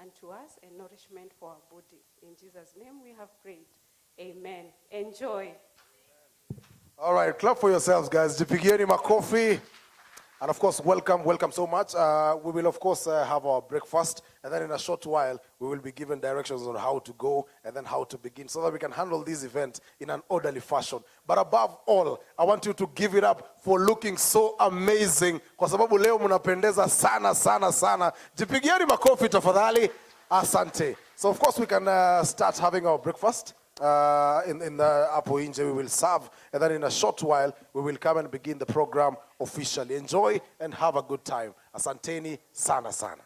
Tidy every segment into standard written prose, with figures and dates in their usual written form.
unto us and nourishment for our body. In Jesus' name we have prayed. Amen. Enjoy. All right, clap for yourselves, guys. Jipigieni makofi. And of course, welcome so much. We will, of course, have our breakfast. And then in a short while, we will be given directions on how to go and then how to begin so that we can handle this event in an orderly fashion. But above all, I want you to give it up for looking so amazing. Kwa sababu leo mnapendeza sana, sana, sana. Jipigieni makofi tafadhali. Asante. So, of course, we can start having our breakfast. In the Apo Inje, we will serve, and then in a short while, we will come and begin the program officially. Enjoy and have a good time. Asanteni sana sana.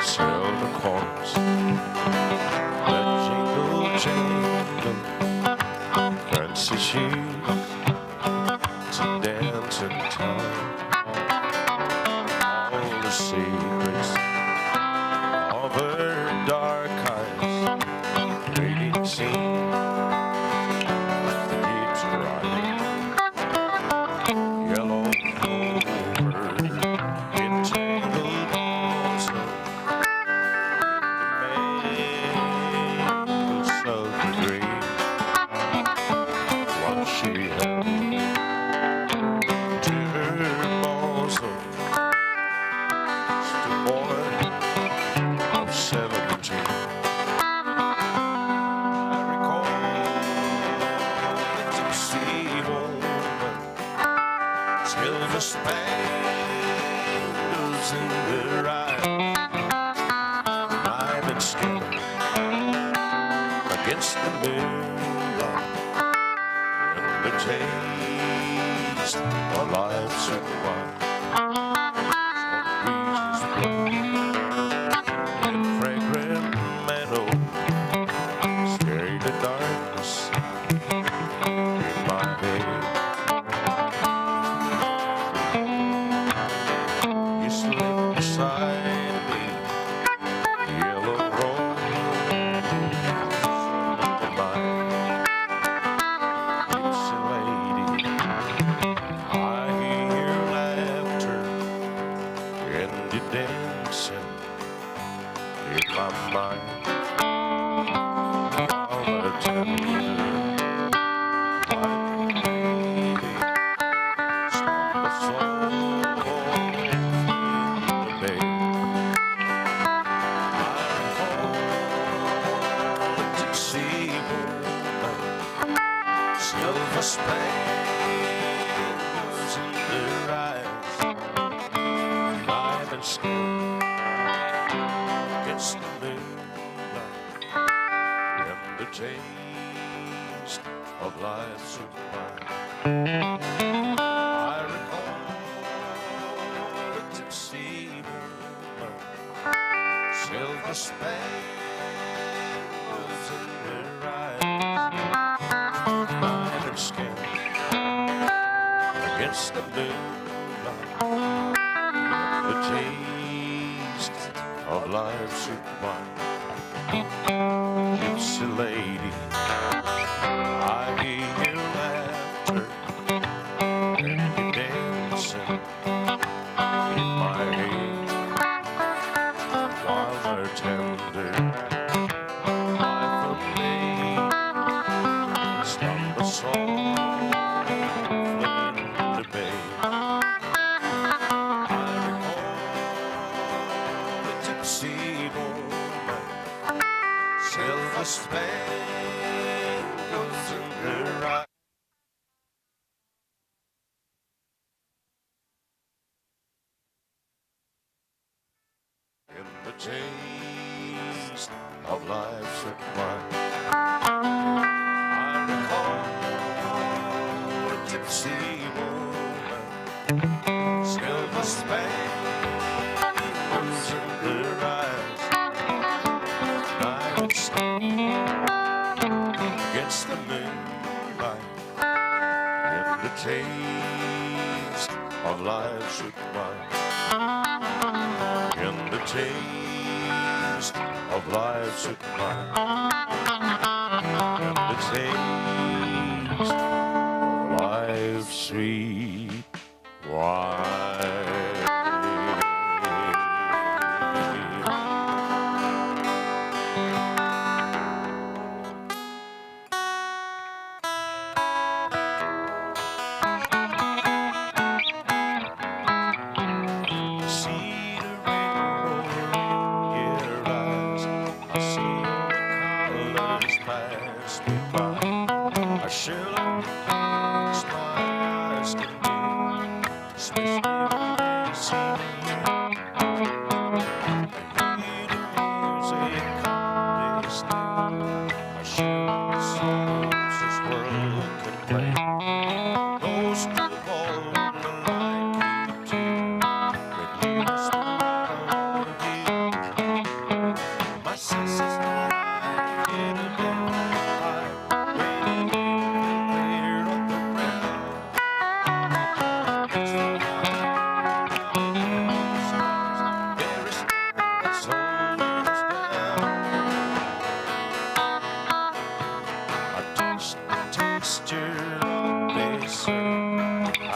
silver coins that jingle, jingle, fancy shoes to dance in time. All the secrets of her dark eyes, fading scene keeps running. Yellow over entangled also maples of the green. Once she held to her bosom just a boy of 17. I recall the sea woman, silver spangles in her eyes, knife and skin against the moonlight, and the taste of life's sweet wine. Breezes blow in fragrant meadow, scared the darkness in my head. You slip beside me, yellow rose of mine. Gypsy lady, I hear laughter and you dancing in my mind. While the tender white lady stumbles softly in the bed. I recall the gypsy woman, silver spangles in their eyes, knife and skin against the moonlight, and the taste of life's sweet wine. I recall the gypsy woman, silver spangles in their eyes, knife and skin against the moonlight, the taste of life's sweet wine. Gypsy lady, I hear your laughter and you dancing in my head, while her tender life of me stumbles softly in the bay. I recall the gypsy woman, silver spangles in her eyes. And the taste of life's sweet wine. I recall the gypsy woman, silver spangles in her eyes, knife and skin against the moonlight, and the taste of life's sweet wine. In the taste of life's sweet wine, in the taste of life's sweet wine. See the rainbow in your eyes, I see all the colors pass me by. I shall have things my eyes can do, especially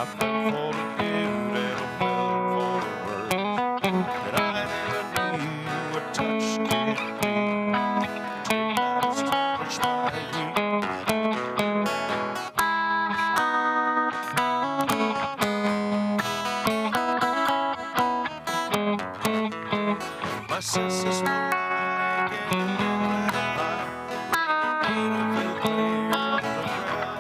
I fell for the good and I fell for the worst. And I never knew what touch could do. Till last touch my heat. My senses were like an eye. Feel clear on the ground.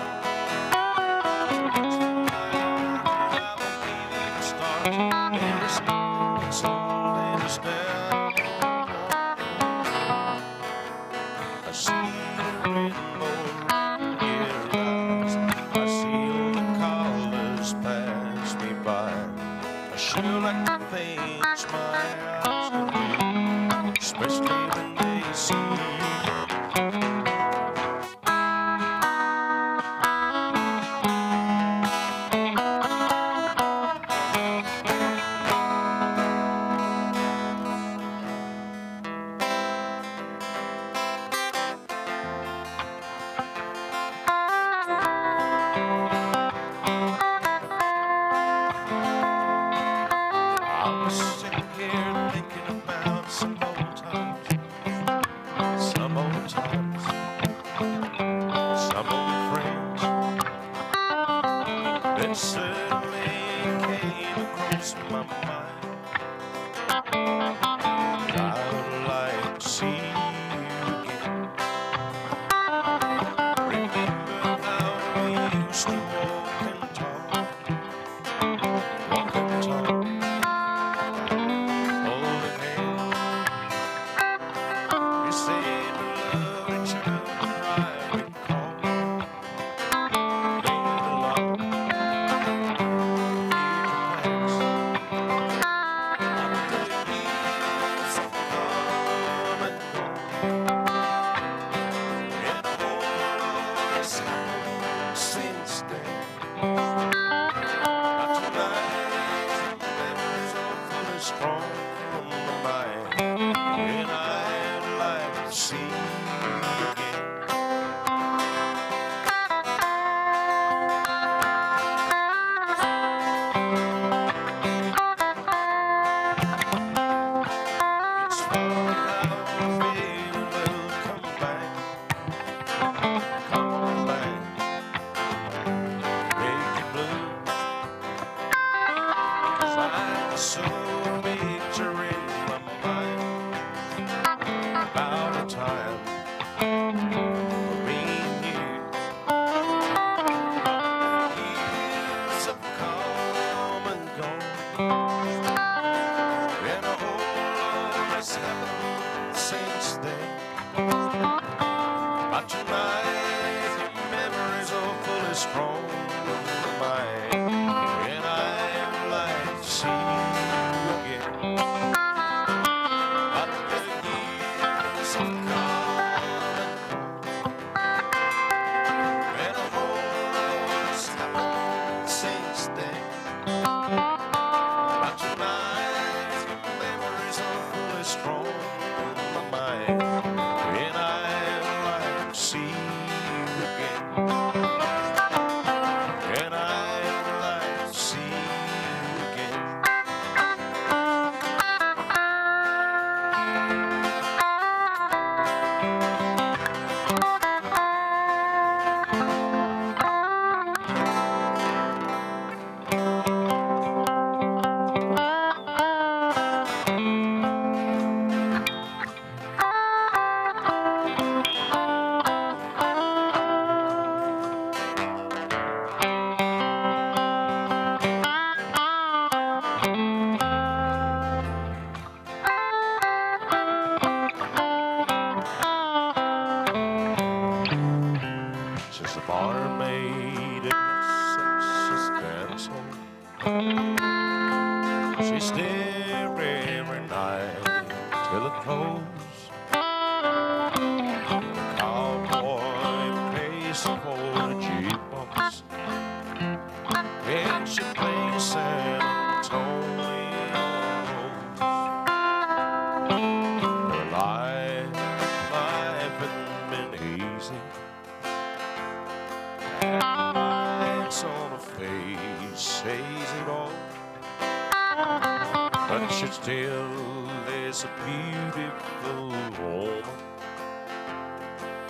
I see the rainbow rise. I see all the colors pass me by. I sure like the things my eyes can do, especially when they see you. I was sitting here thinking about some old times, some old times, some old friends. Then suddenly came across my mind. I would like to see you again. Remember how we used to walk and talk, walk and talk. Holding hands, you said we loved each other. I recall, laid along, years past. After years have come and gone, and a whole lot has happened since then. Not tonight, memories are full of strong from the mind, and I'd like to see you again. It's funny how a feeling will come back, make you blue. 'Cause I saw a picture in my mind about a time for me and you. Years have come and gone, and a whole lot has happened since then. But tonight, memories are full of strong in my mind, and I'd like to see you again. But the years have come and gone, and a whole lot has happened since then. But tonight, memories are full of strong in my mind, and I'd like to see you again. And I'd like to see you again. She's a barmaid in Texas castle. She's there every night till it close. The cowboy pays for the jukebox, and she plays San Antonio. Her life hasn't been easy. Lines on her face beautiful woman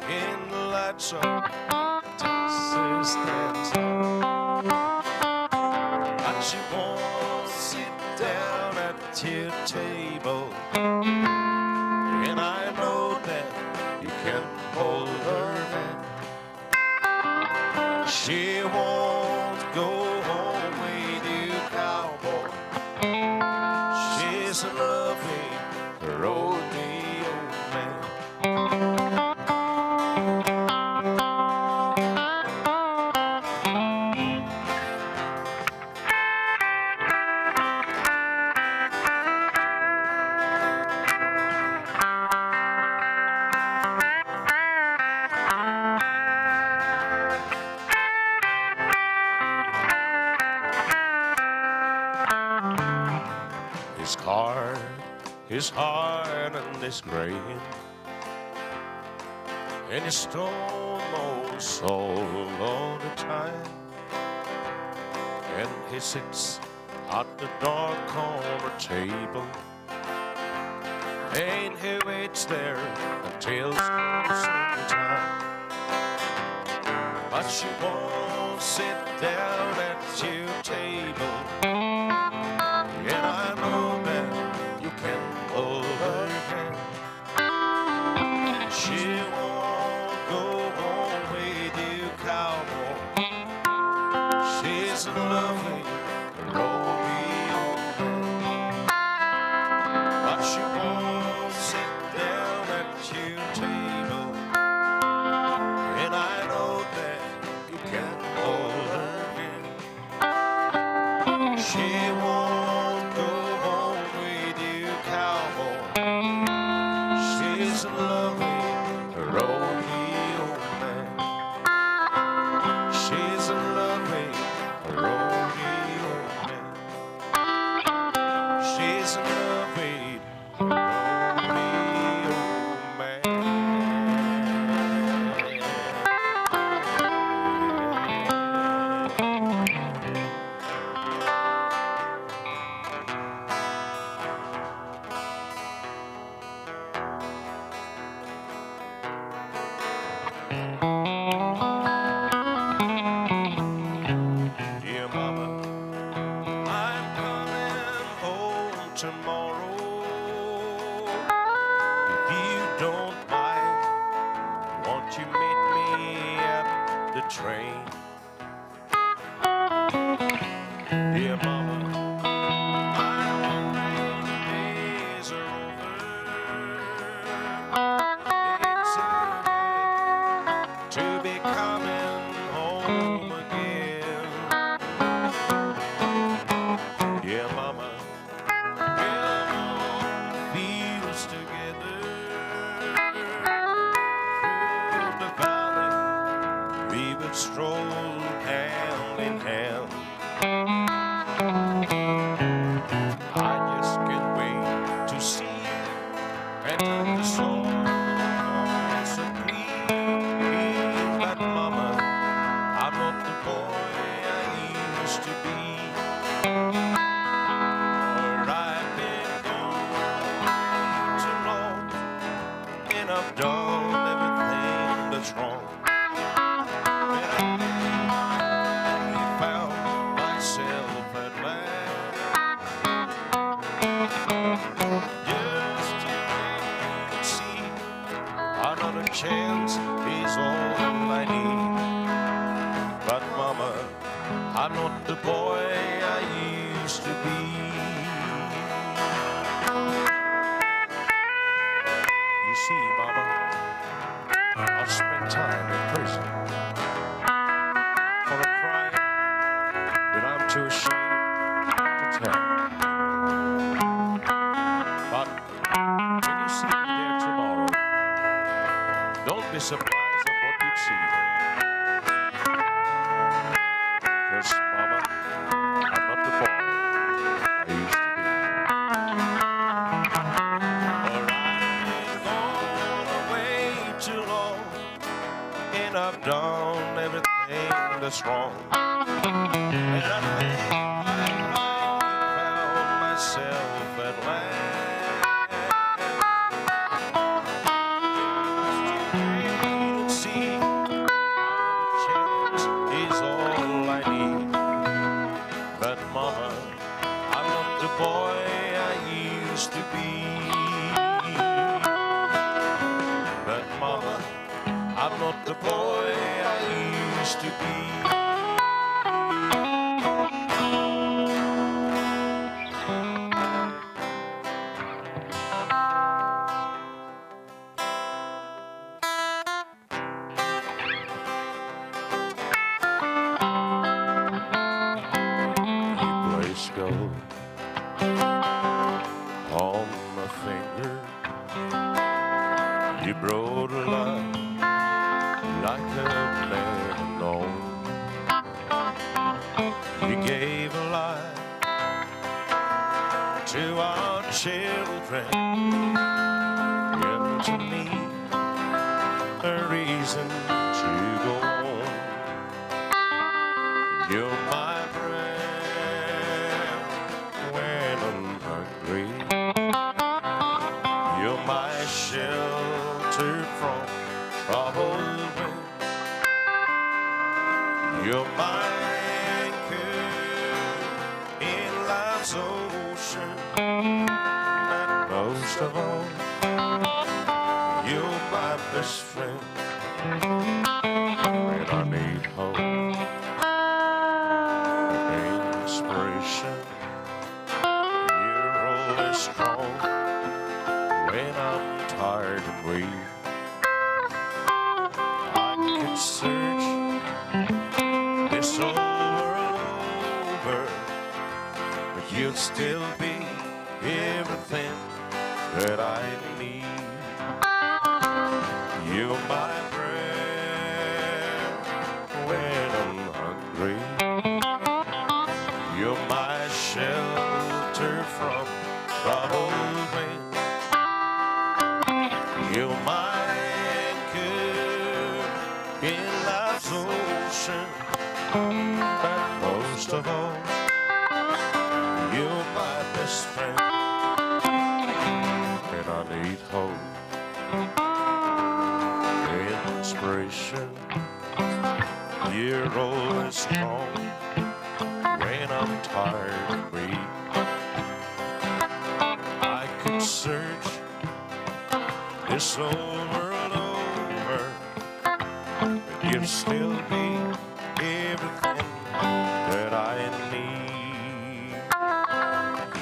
in the lights of Texas stands up. But she won't sit down at your table, and I know that you can hold her hand. She won't go home with you, cowboy. She's a loving rodeo man. His heart and his grain, and his stone soul all the time. And he sits at the dark corner table, and he waits there until closing time. But she won't sit down at your table, and I know that you can hold her hand. She won't go home with you, cowboy. She's a lovely rodeo man. But she won't sit down at your table, and I know that you can hold her hand. She won't go home with you, cowboy. She's a lovely rodeo man. She's a lovely rodeo man. She's a lovely rodeo man. Dear mama, I'm coming home tomorrow. If you don't mind, won't you meet me at the train? Dear mama, I'm wondering the days are over. It's so good to be coming home again. Yeah, mama, we'll walk the fields together through the valley. We will stroll hand in hand. I just can't wait to see you and the songs of green. But mama, I'm not the boy I used to be. For I've been gone too long, and I've done everything that's wrong. And I found myself at last, just to wait and see. Another chance is all I need. But mama, I'm not the boy I used to be. You see, mama, I've spent time in prison for a crime that I'm too ashamed to tell. But when you see me there tomorrow, don't be surprised at what you see. Yes, mama, I'm not the boy I used to be. For I've been gone away too long, and I've done everything that's wrong. And I think I found myself at last, not the boy I used to be. Gold on my finger, you brought a light like I've never known. You gave a light to our children, given to me a reason to go on. You're my shelter from troubled winds. You're my anchor in life's ocean, and most of all, you're my best friend. And I need hope, inspiration. You're always strong when I'm tired and weak. I could search this whole world over, but you'll still be everything that I need. You're my bread when I'm hungry. You're my shelter from troubled winds. You're my anchor in life's ocean, but most of all, you're my best friend. And I need hope, inspiration. You're always strong when I'm tired and weak. I could search this whole world over, but you'll still be everything that I need.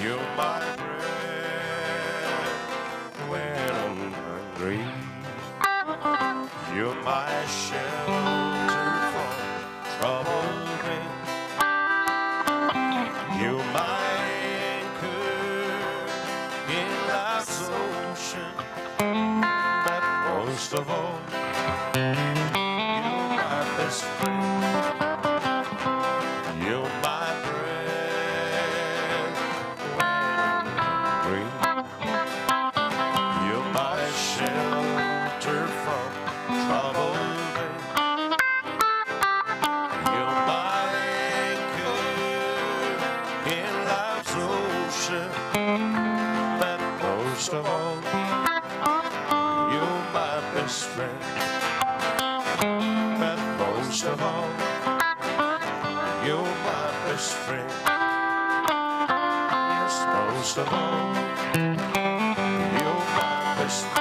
You're my bread when I'm hungry. You're my shelter from troubled winds. You're my anchor in life's ocean. Most of all, you're my best friend. You're my bread when I'm hungry. You're my shelter from troubled winds. You're my anchor in life's ocean. But most of all, best friend, but most of all, you're my best friend. Yes, most of all, you're my best friend.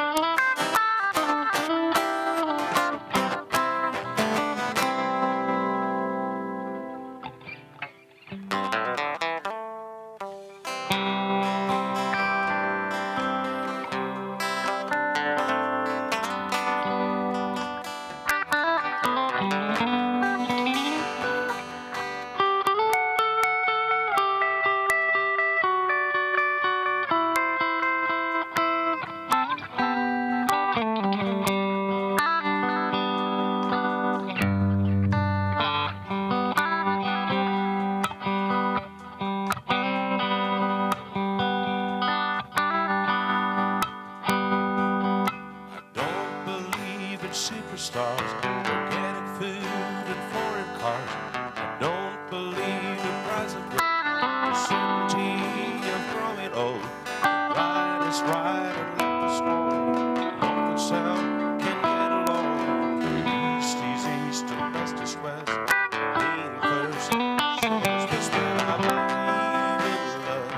Superstars, organic food and foreign cars. I don't believe the price of gold, the certainty of growing old. Right is right and left is wrong. North and south can get along. East is east and west is west. Being first, someone's best when I believe in love.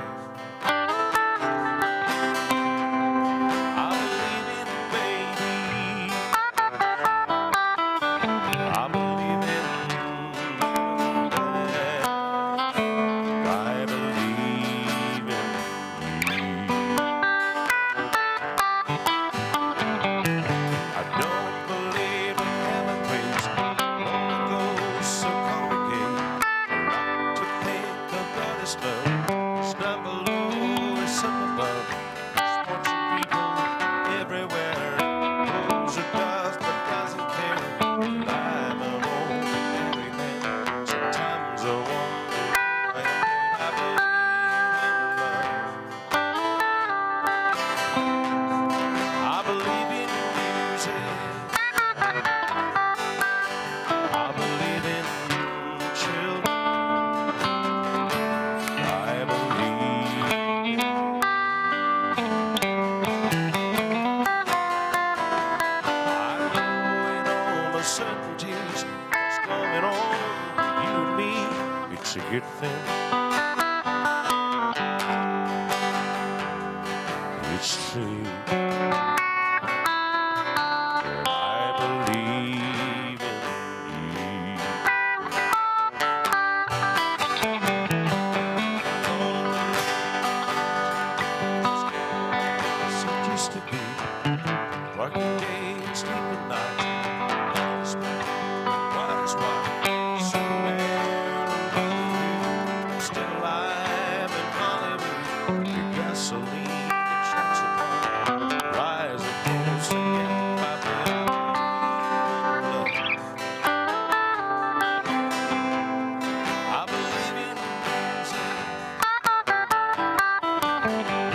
I believe in baby. to get thin. It's true. I believe in you. As it used to be, working day and sleeping night. Wise why somewhere still alive in Hollywood. Your gasoline and shots of wine. Rise and falls and get my blood. I believe in music.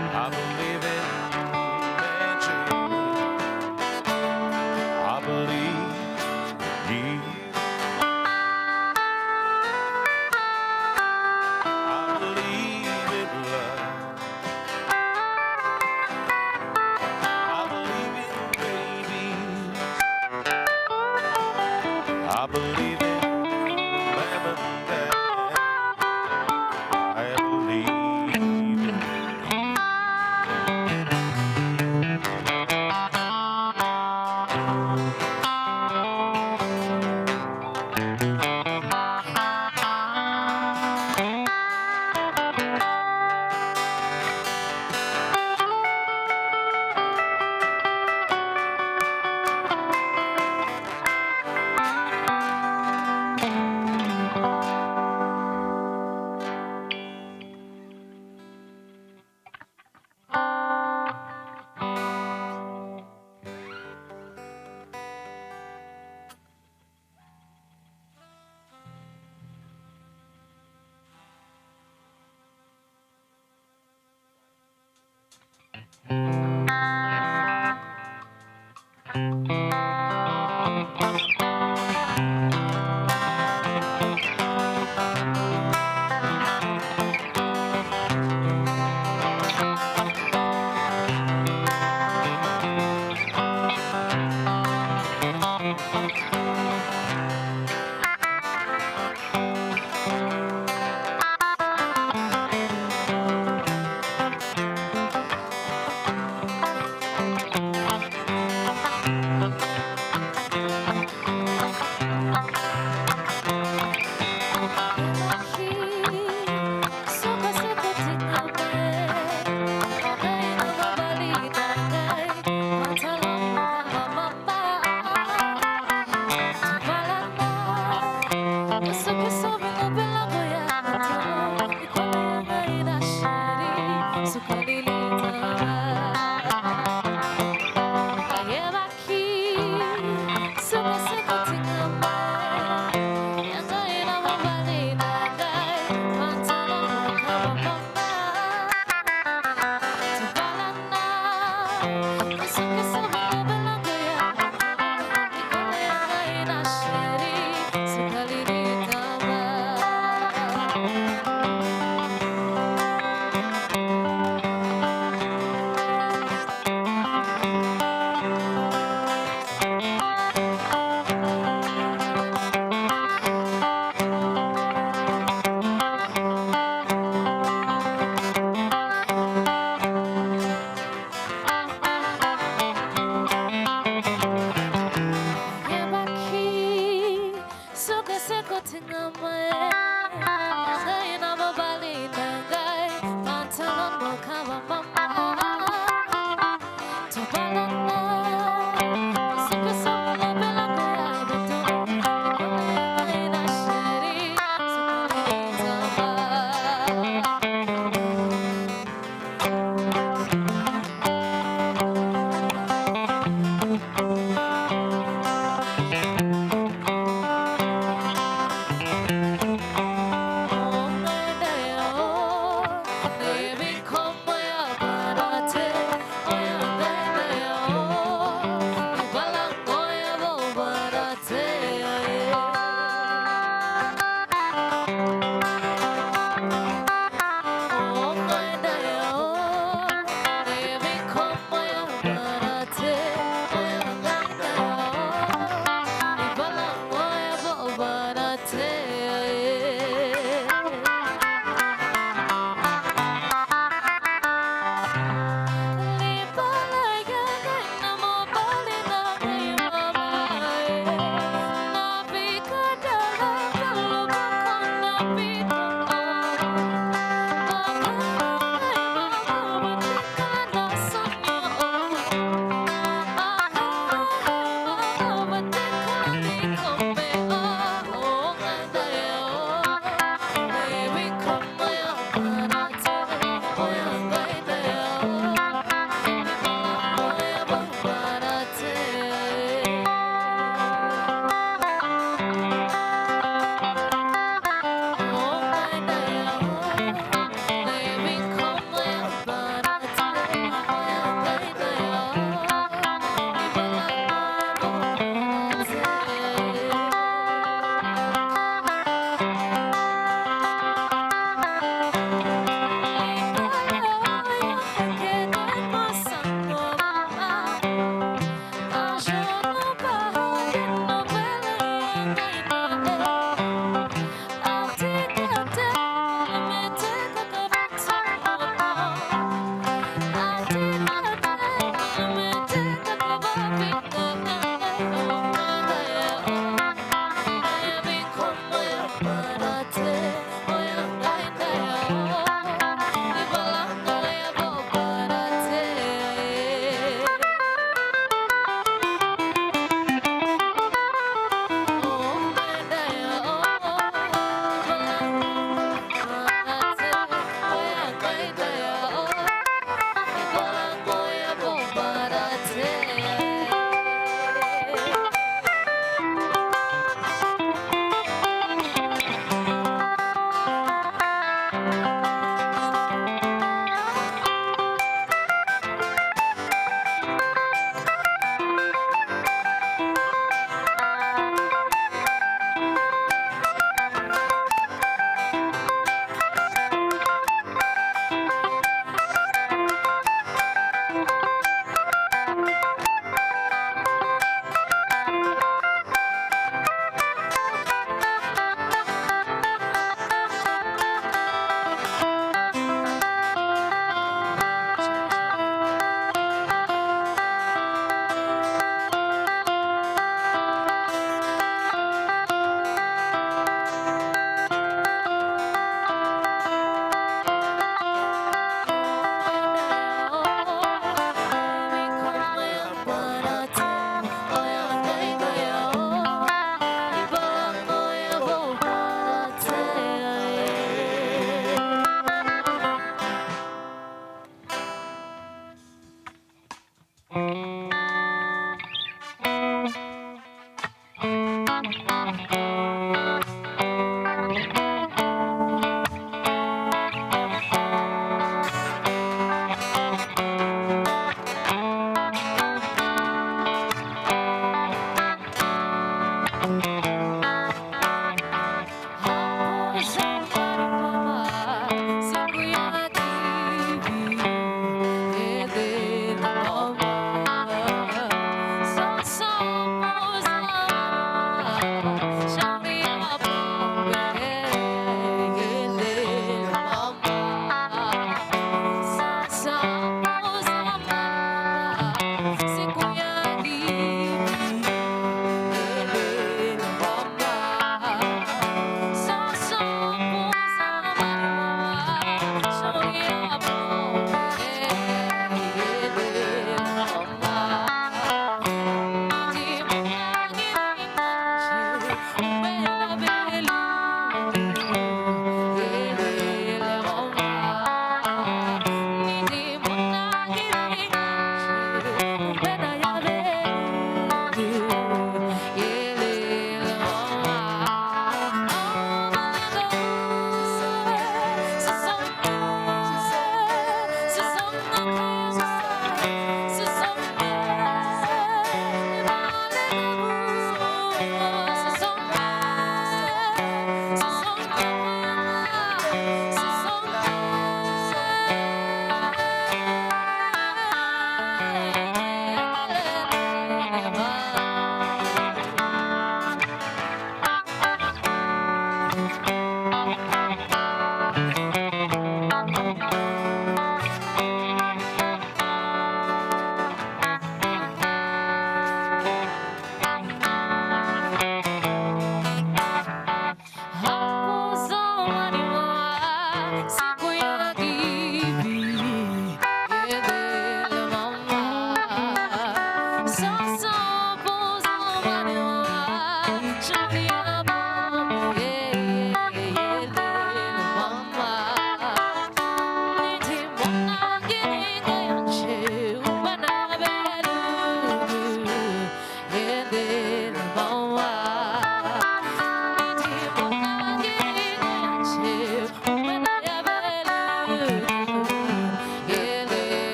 I believe in magic. I believe in you. I believe in love. I believe in babies. I believe in mom and dad. I believe in you.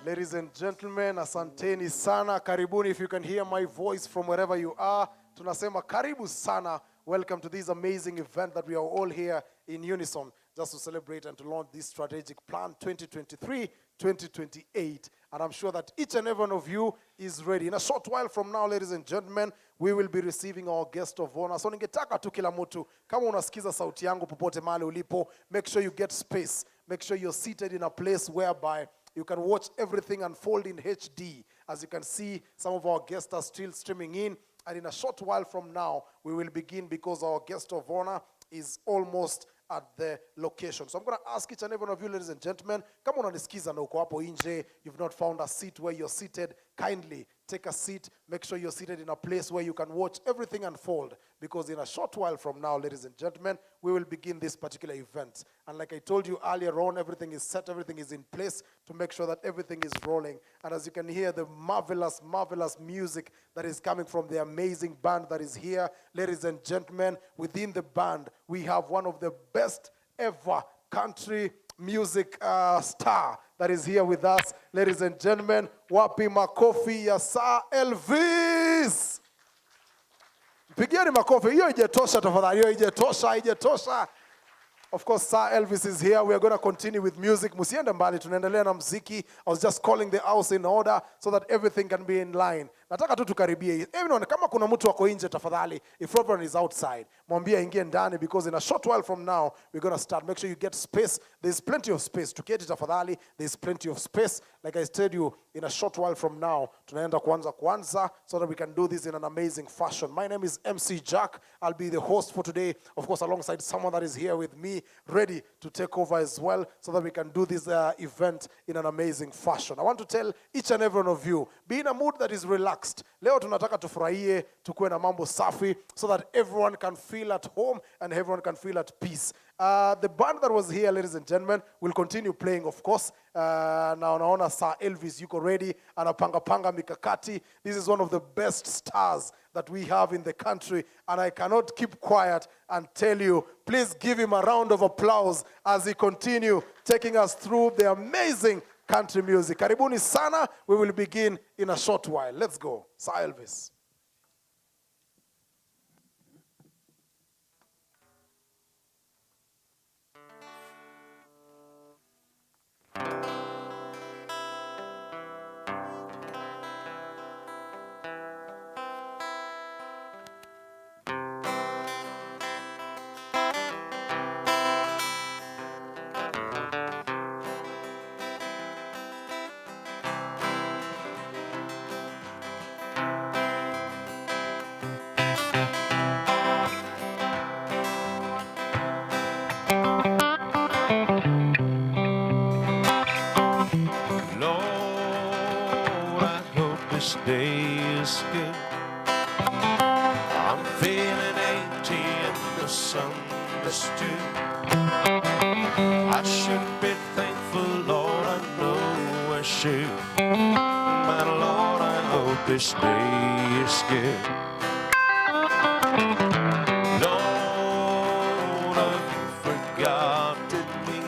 Ladies and gentlemen, asanteni sana, karibuni. If you can hear my voice from wherever you are, tunasema karibu sana. Welcome to this amazing event that we are all here in unison just to celebrate and to launch this strategic plan 2023-2028. And I'm sure that each and every one of you is ready. In a short while from now, ladies and gentlemen, we will be receiving our guest of honor. So ningetaka tu kila mtu, kama unasikiza sauti yangu popote mahali ulipo, make sure you get space. Make sure you're seated in a place whereby you can watch everything unfold in HD. As you can see, some of our guests are still streaming in. And in a short while from now, we will begin because our guest of honor is almost at the location. So I'm going to ask each and every one of you, ladies and gentlemen, kama unanisikiza na uko hapo nje, you've not found a seat where you're seated, kindly take a seat. Make sure you're seated in a place where you can watch everything unfold. Because in a short while from now, ladies and gentlemen, we will begin this particular event. And like I told you earlier on, everything is set, everything is in place to make sure that everything is rolling. And as you can hear, the marvelous, marvelous music that is coming from the amazing band that is here. Ladies and gentlemen, within the band, we have one of the best ever country music star that is here with us. Ladies and gentlemen, wapi makofi ya Sir Elvis. Pigieni makofi. Hiyo haijatosha tafadhali. Hiyo haijatosha. Of course, Sir Elvis is here. We are going to continue with music. Musiende mbali, tunaendelea na muziki. I was just calling the house in order so that everything can be in line. Nataka tu tukaribie. Everyone, kama kuna mtu wako nje tafadhali, if Reverend is outside, mwambie ingie ndani, because in a short while from now, we're going to start. Make sure you get space. There's plenty of space. Tuketi tafadhali. There's plenty of space. Like I told you, in a short while from now, tunaenda kuanza so that we can do this in an amazing fashion. My name is MC Jack. I'll be the host for today, of course, alongside someone that is here with me, ready to take over as well, so that we can do this event in an amazing fashion. I want to tell each and every one of you, be in a mood that is relaxed. Leo tunataka tufurahie, tukue na mambo safi, so that everyone can feel at home and everyone can feel at peace. The band that was here, ladies and gentlemen, will continue playing, of course. Na unaona Sir Elvis yuko ready, anapanga mikakati. This is one of the best stars that we have in the country, and I cannot keep quiet and tell you, please give him a round of applause as he continue taking us through the amazing country music. Karibuni sana. We will begin in a short while. Let's go. Sir Elvis. This day is good. I'm feeling empty and misunderstood. I should be thankful, Lord, I know I should. But Lord, I hope this day is good. Lord, have you forgotten me?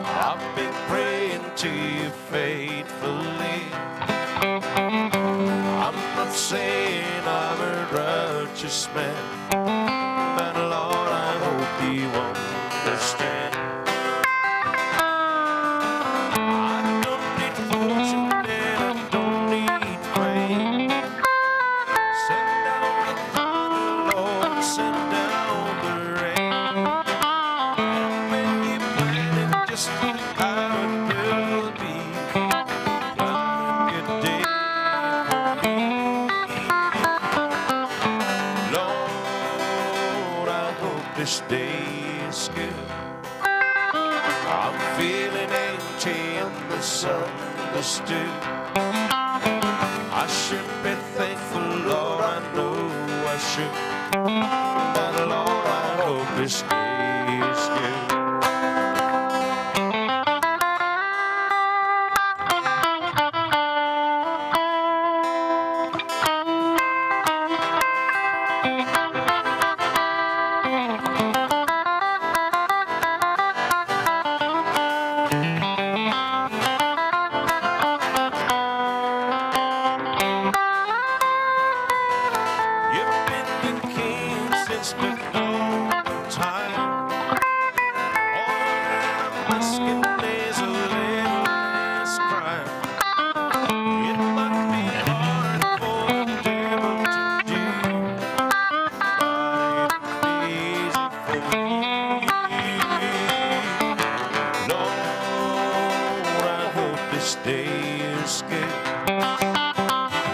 I've been praying to you faithfully. I'm not saying I'm a righteous man, but Lord, I hope you understand. I don't need fortune and I don't need fame. Send down the thunder, Lord, send down the rain. And when you plan it just how it will be, plan a good day. Lord, I hope this day is good. I'm feeling empty and misunderstood. I should be thankful, Lord, I know I should. But Lord, I hope this day is good. You've been the king since before time. All the masking days of less crime. It might be hard for the devil to do, but it'd be easy for me. Lord, I hope this day is good.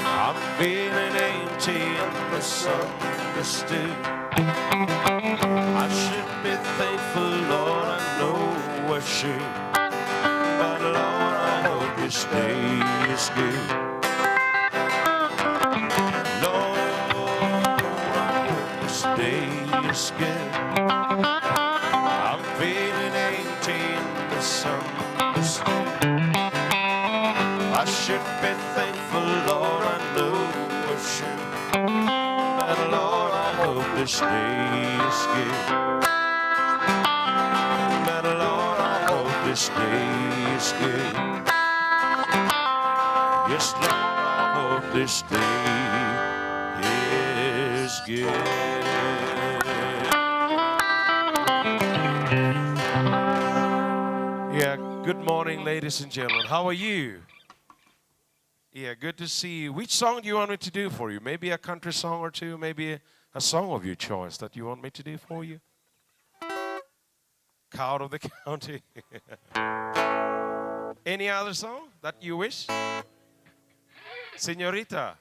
I'm feeling empty and misunderstood. I should be thankful, Lord, I know I should. But Lord, I hope this day is good. day is good. I'm feeling empty in the sun. I should be thankful, Lord, I know I should. But Lord, I hope this day is good. But Lord, I hope this day is good. Yes, Lord, I hope this day is good. Yeah, good morning, ladies and gentlemen. How are you? Yeah, good to see you. Which song do you want me to do for you? Maybe a country song or two, maybe a song of your choice that you want me to do for you? Cow of the County. Any other song that you wish? Señorita.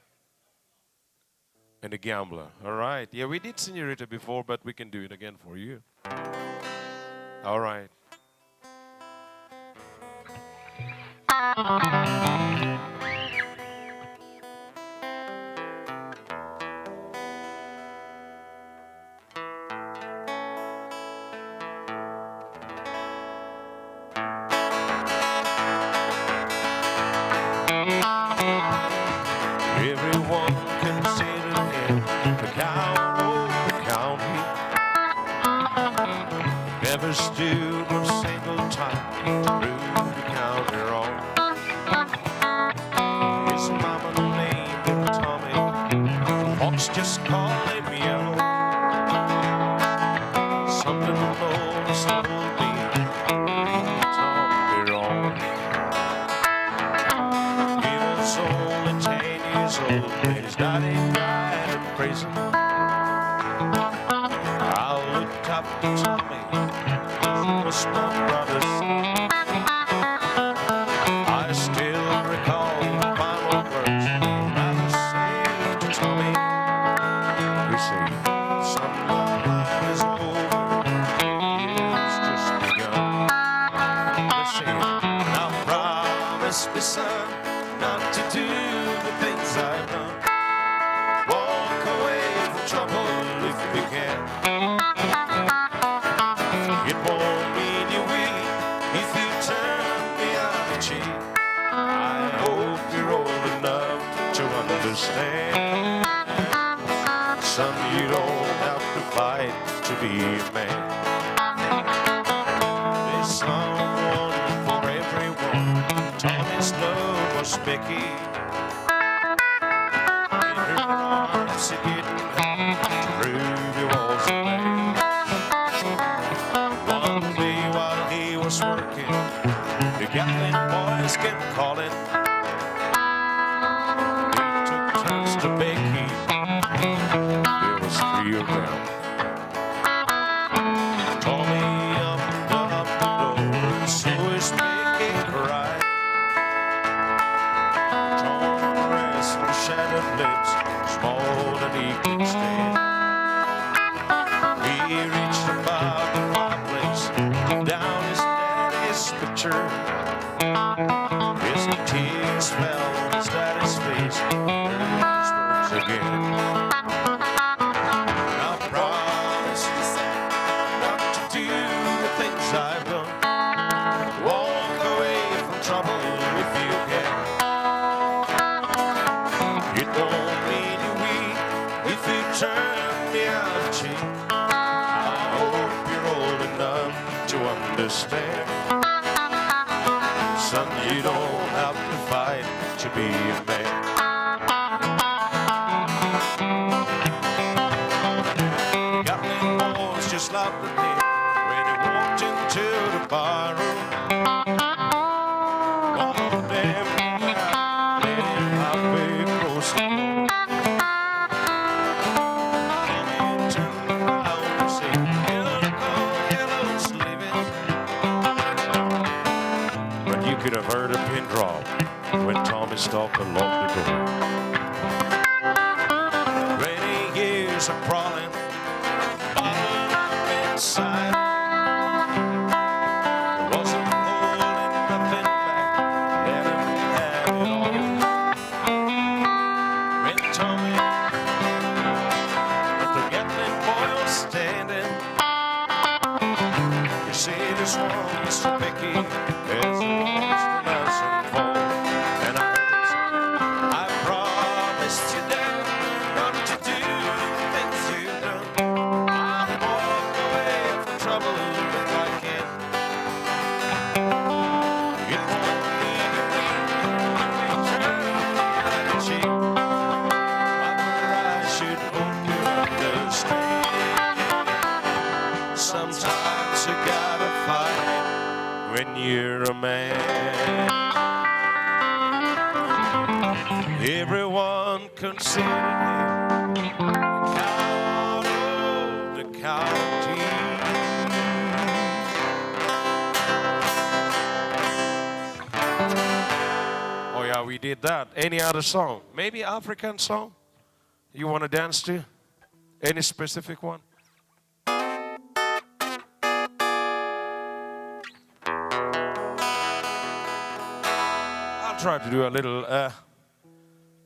And the Gambler. All right. Yeah, we did Señorita before, but we can do it again for you. All right. Everyone considered him the Cow of the County. Never stood one single time to prove the county wrong. His mama named him Tommy. Folks just called him Yellow. Something the Lord has told me Tommy wrong. He was only 10 years old when his daddy died in prison. I looked up to Tommy, he was my brother's son. I still recall the final words Father said to Tommy. We say, son, my life is over, it's just begun. They say, now promise me, son, not to do the things I've done. Walk away from trouble if you can. It won't mean you weak if you turn the other cheek. I hope you're old enough to understand. Son, you don't have to fight to be a man. There's someone for everyone. Tommy's love was Becky. In her arms he didn't have to prove he was a man. One day while he was working, the Gatlin boys kept calling. They took turns to Becky. There was 3 of them. Tommy opened up the door and so his Becky cried. Tom pressed the shattered lips, small and he could stand. He reached above the fireplace, down his daddy's picture. His tears fell on his daddy's face, his words again. Now promise me, son, not to do the things I've done. Walk away from trouble if you can. It won't mean you weak if you turn the other cheek. I hope you're old enough to understand. Son, you don't have to fight to be a man. The Gatlin boys just loved the day when he walked into the barroom. One of them let him halfway across the floor. Then he turned around and said, hello, Slivet. But you could have heard a pin drop when Tommy stopped and locked the door. 20 years of crawling, bottled up inside. There wasn't holding nothing back, let him have it all. When Tommy, but the Gatlin boy songs so picky as the walls rise and fall. And I heard it say, I promised you then not to do the things you've done. I'll walk away from trouble if I can. It won't be a week if we turn the other cheek. But I should hope you understand. Sometimes you gotta fight when you're a man. Everyone considered him the count of the county. Oh yeah, we did that. Any other song? Maybe African song you want to dance to? Any specific one? I'll try to do a little.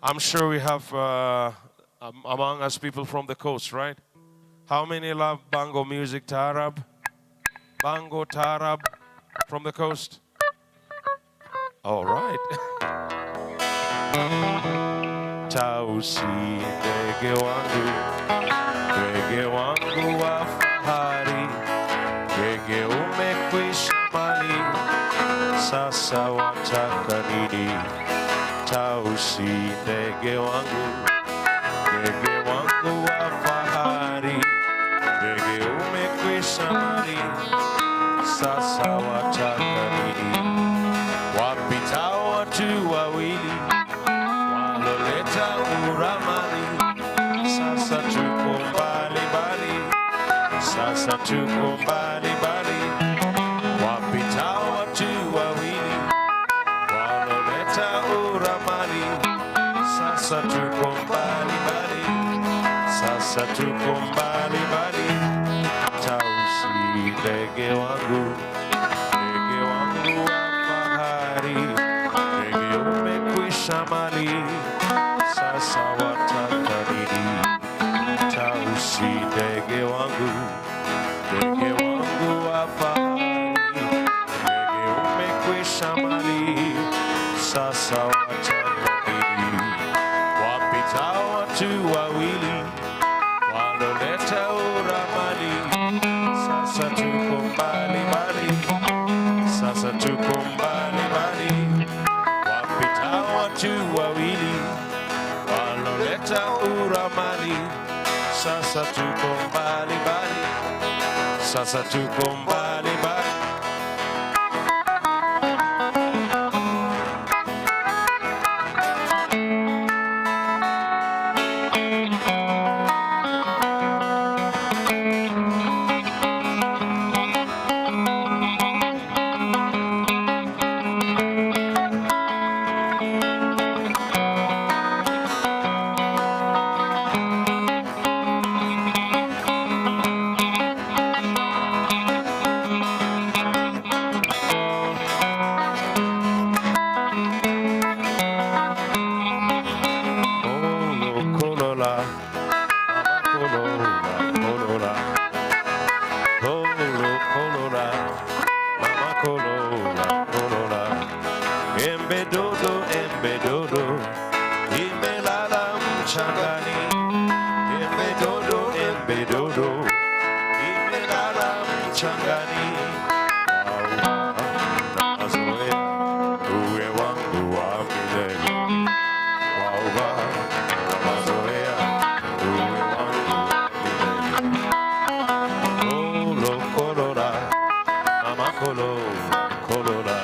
I'm sure we have among us people from the coast, right? How many love Bango music, Tarab? Bango, Tarab from the coast? All right. Tausi ndege wangu wa fahari, ndege umekwisha mali, sasa wataka nini? Tausi ndege wangu wa fahari, ndege umekwisha mali, sasa wataka nini? Wapita watu wawili waloleta uramani, sasa tuko mbali mbali, sasa tuko mbali mbali. Wapita watu wawili waloleta uramani, sasa tuko mbali mbali, sasa tuko mbali mbali. Tausi ndege wangu wa fahari, ndege umekwisha mali, sasa wataka nini? Tausi ndege wangu wa fahari, ndege umekwisha mali, sasa wataka nini? Wapita watu wawili waloleta uramani, sasa tuko mbali mbali, sasa tuko mbali mbali. Wapita watu wawili waloleta uramani, sasa tuko mbali mbali, sasa tuko mbali mbali. Embedodo, imelala mchangani. Embedodo, imelala mchangani. Mazoea uwe wangu wa milele. Mazoea uwe wangu wa milele. Kolo kolora, mama kolora.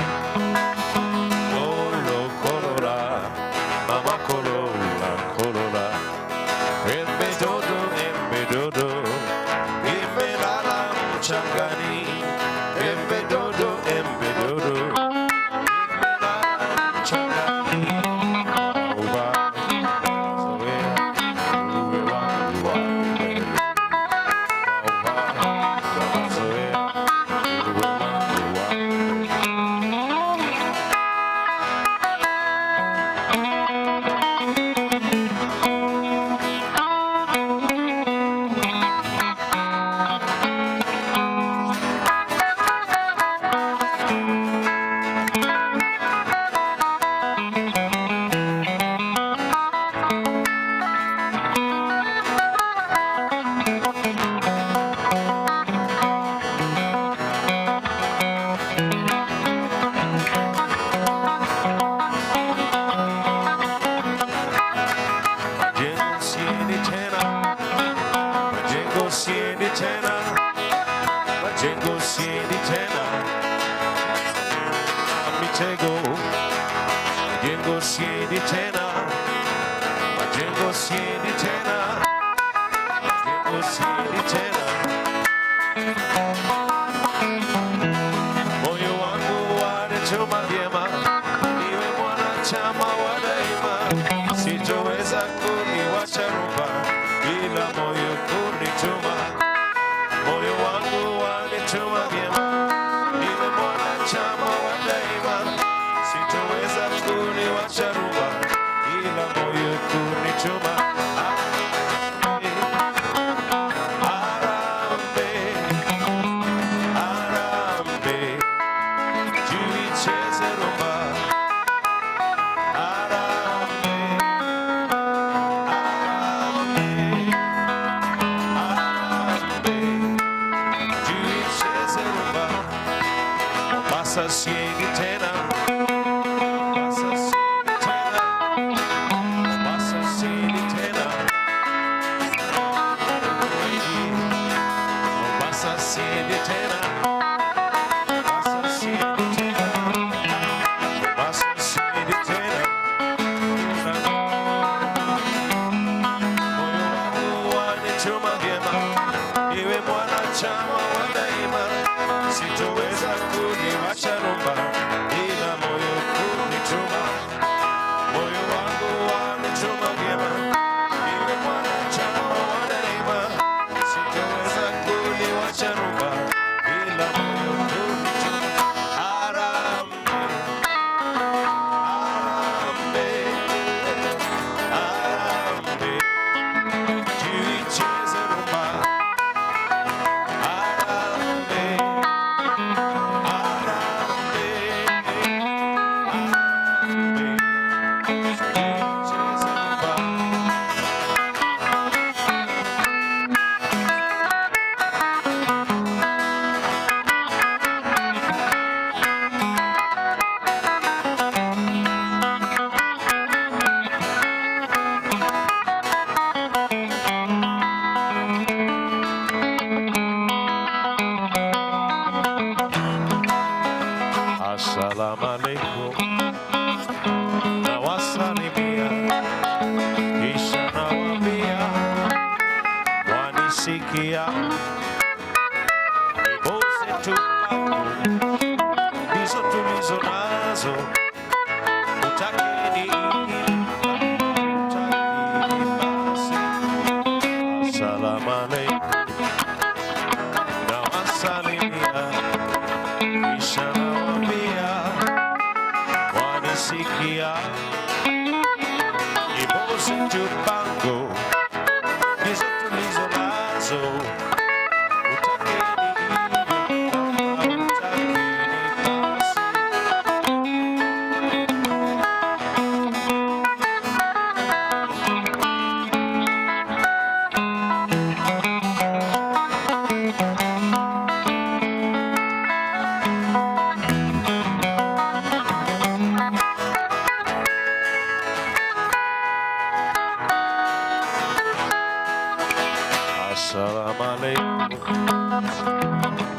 Embedodo, imelala mchangani. siendi tena, majengo siendi tena, mitego, majengo siendi tena, majengo siendi tena, majengo siendi tena. Moyo wangu wanituma vyema, niwe mwanachama wa daima, sitoweza kuniwacha rumba bila moyo kunituma. Moyo wangu wanituma vyema, niwe mwanachama wa daima, sitoweza kuniwacha rumba bila moyo kunituma. Passa siedi tena, passa siedi tena, passa siedi tena, passa siedi tena, passa siedi tena, passa siedi tena. Moyo wangu wanituma vyema, niwe mwanachama wa daima, sitoweza kuniwacha rumba ila moyo kunituma. Moyo wangu wanituma vyema, niwe mwanachama wa daima, sitoweza kuniwacha rumba ila moyo kunituma. Harambee, harambee, harambee, tuicheze rumba. Harambee, Assalamu alaikum, nawasalimia, kisha nawaambia, wanisikia, nyimbo zetu ndizo tulizo nazo, utakeni utakeni basi. Assalamu alaikum, nawasalimia, kisha nawaambia, wanisikia, nyimbo zetu bango ndizo tulizo nazo, utakeni basi. Assalamu alaikum,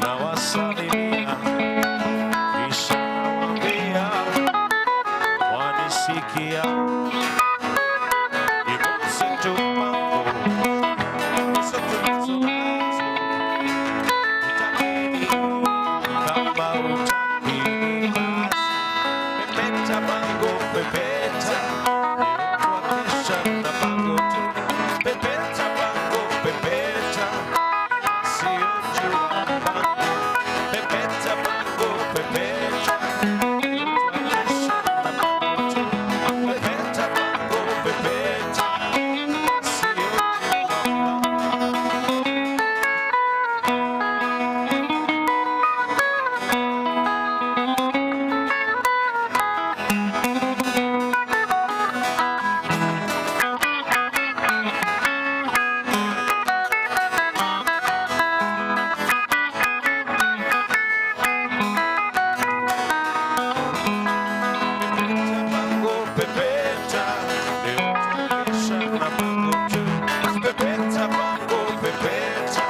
nawasalimia, kisha nawaambia, wanisikia, nyimbo zetu mambo ndizo tulizo nazo, utakeni kama utakini basi. Pepeta bango pepeta, wakesha na bango tu. Pepeta bango pepeta, sio jua bango. Pepeta bango pepeta, wakesha na bango tu. Pepeta bango pepeta, sio jua pepeta, leo wakesha na bango tu. Pepeta bango pepeta,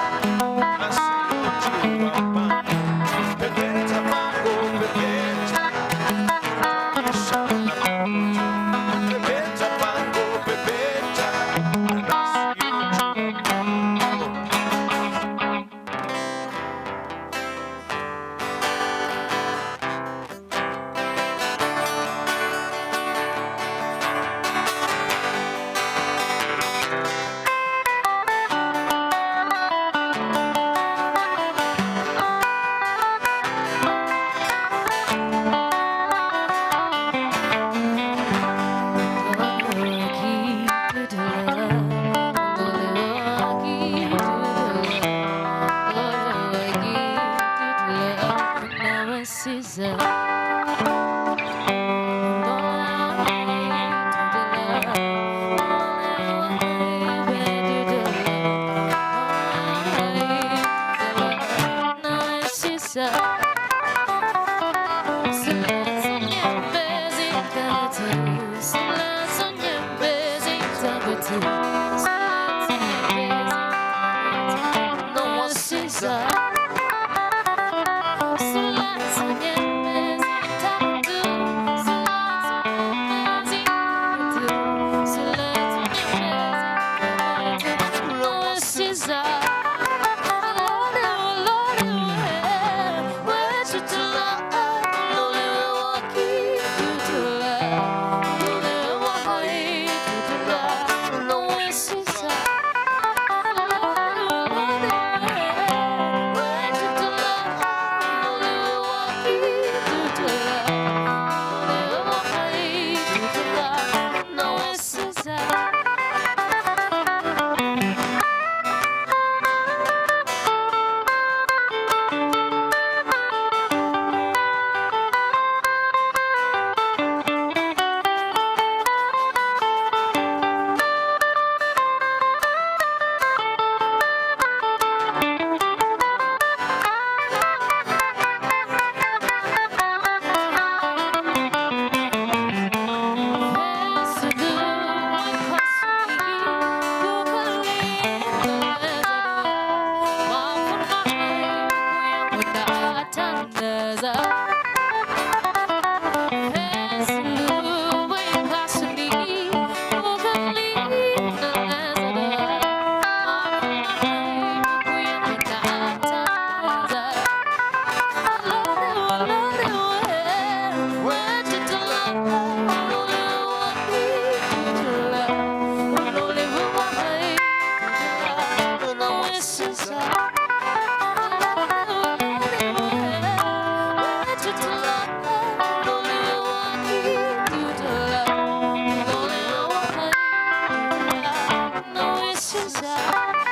Sometimes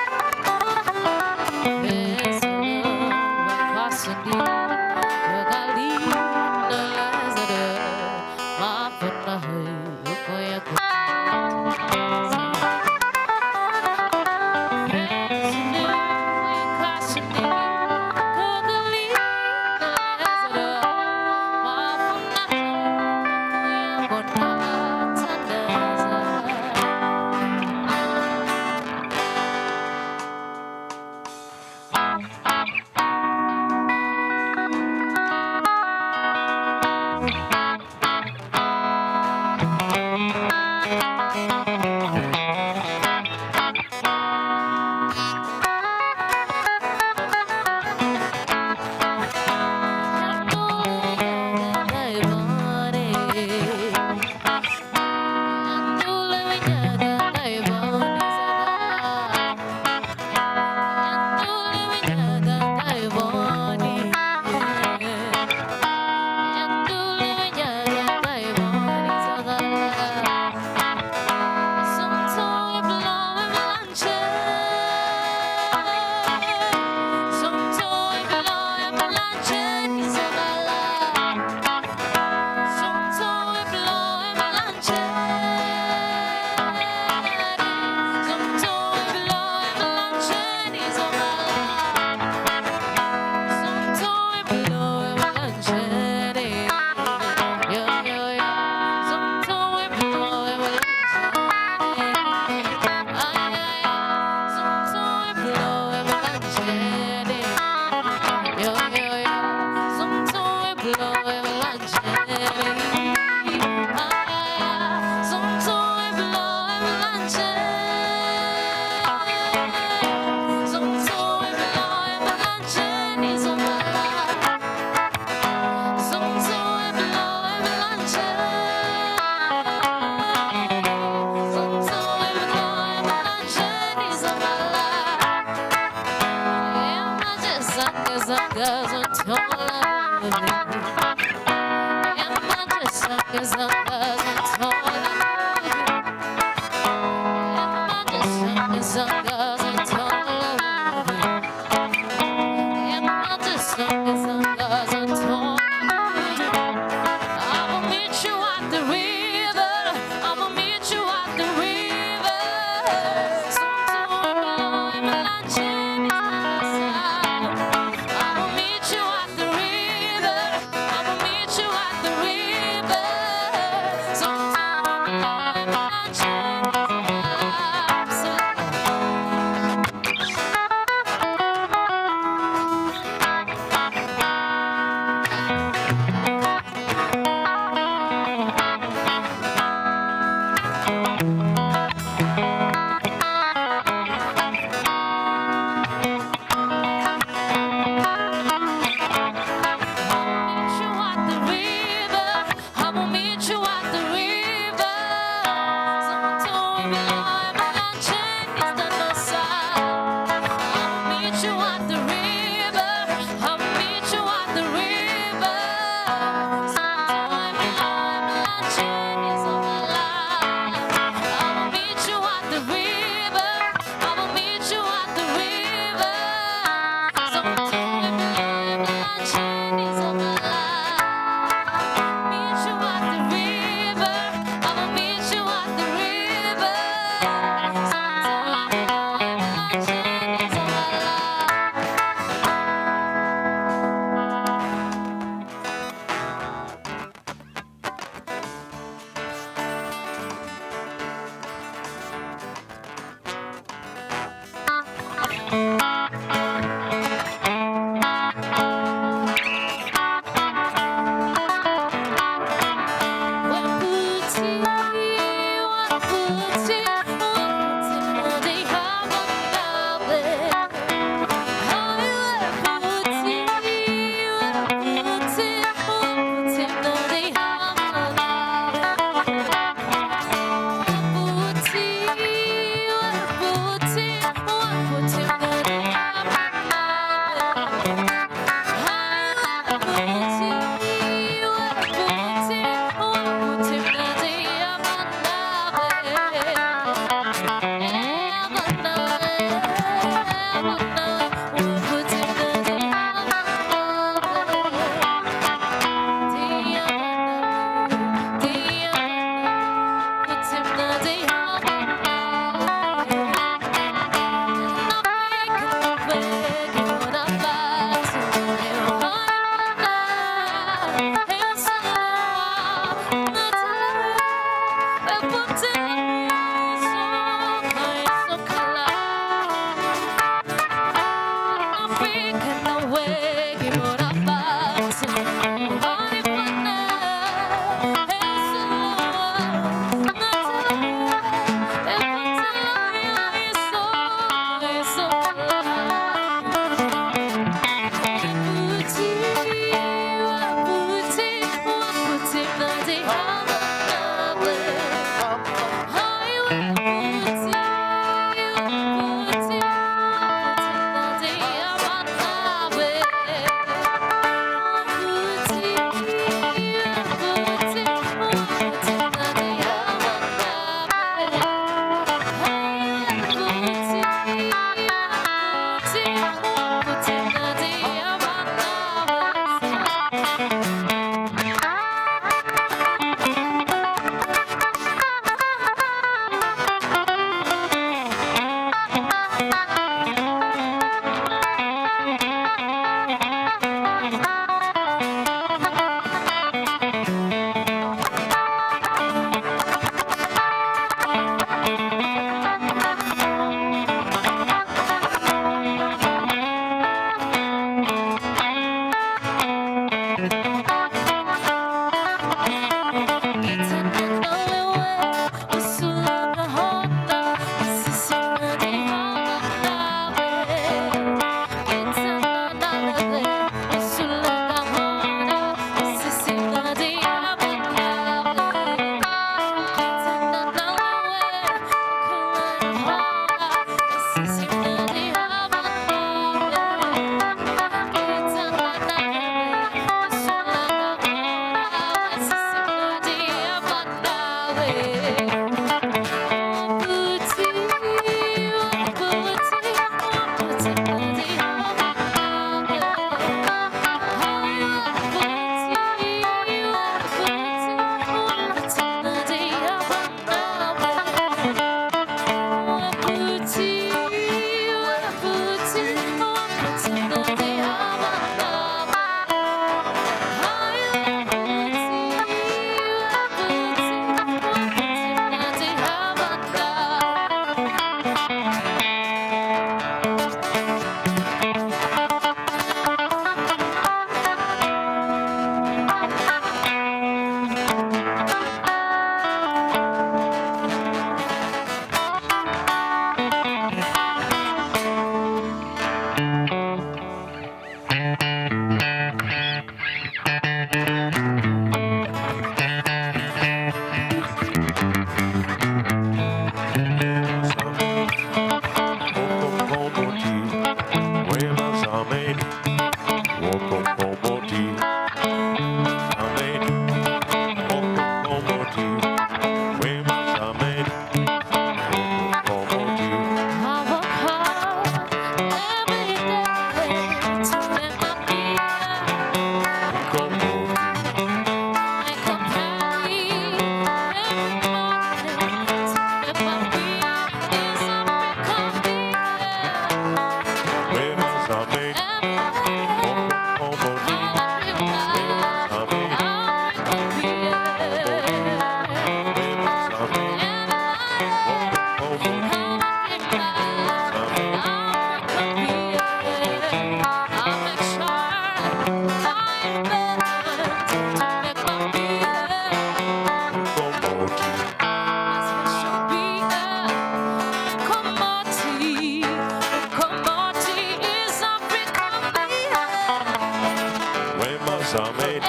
Summit.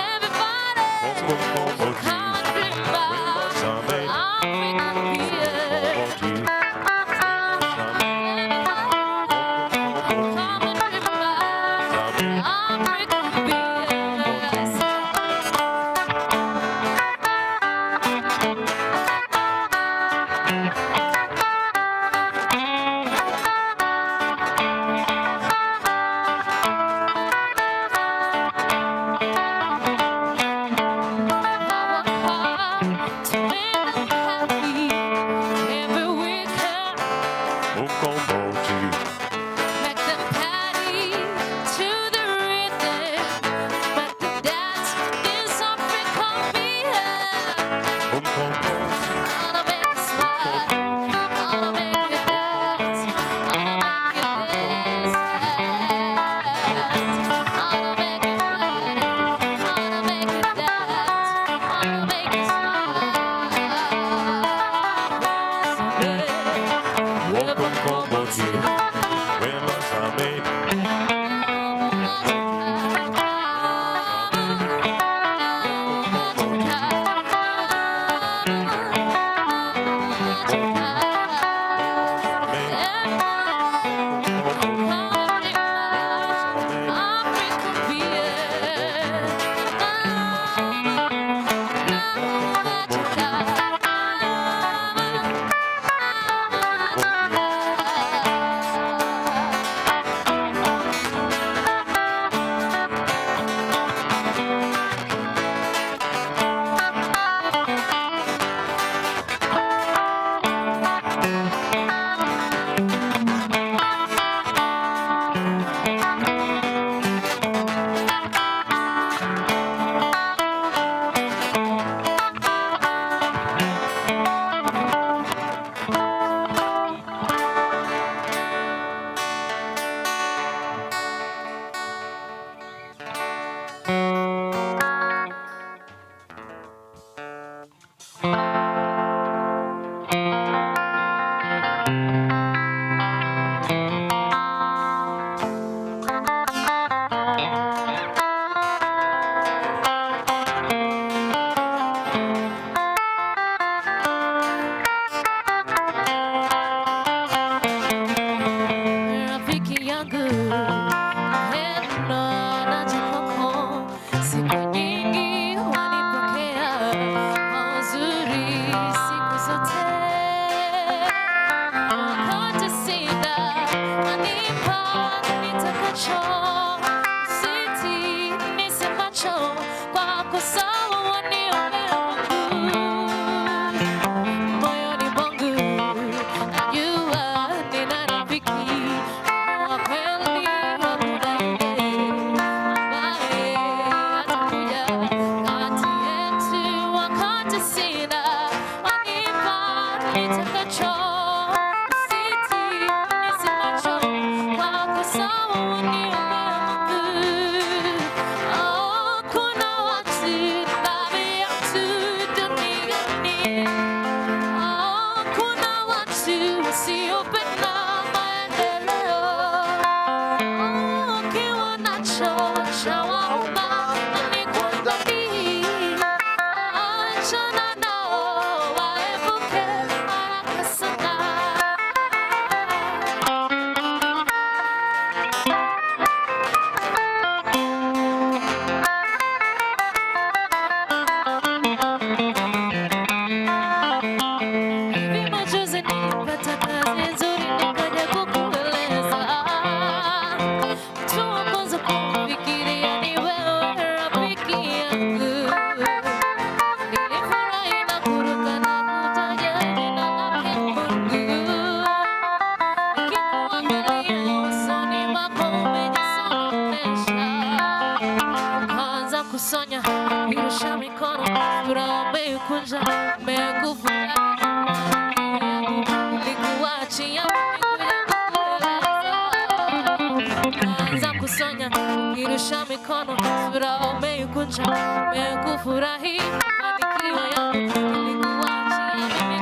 Nirusha mikono, sura ume kunja, ume kufurahi, mafanikio yangu, nilikuachia mimi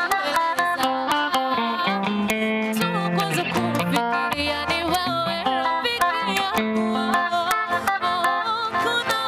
kueleza. Tuma kwanza kufikiria ni wewe rafiki yangu. Kuna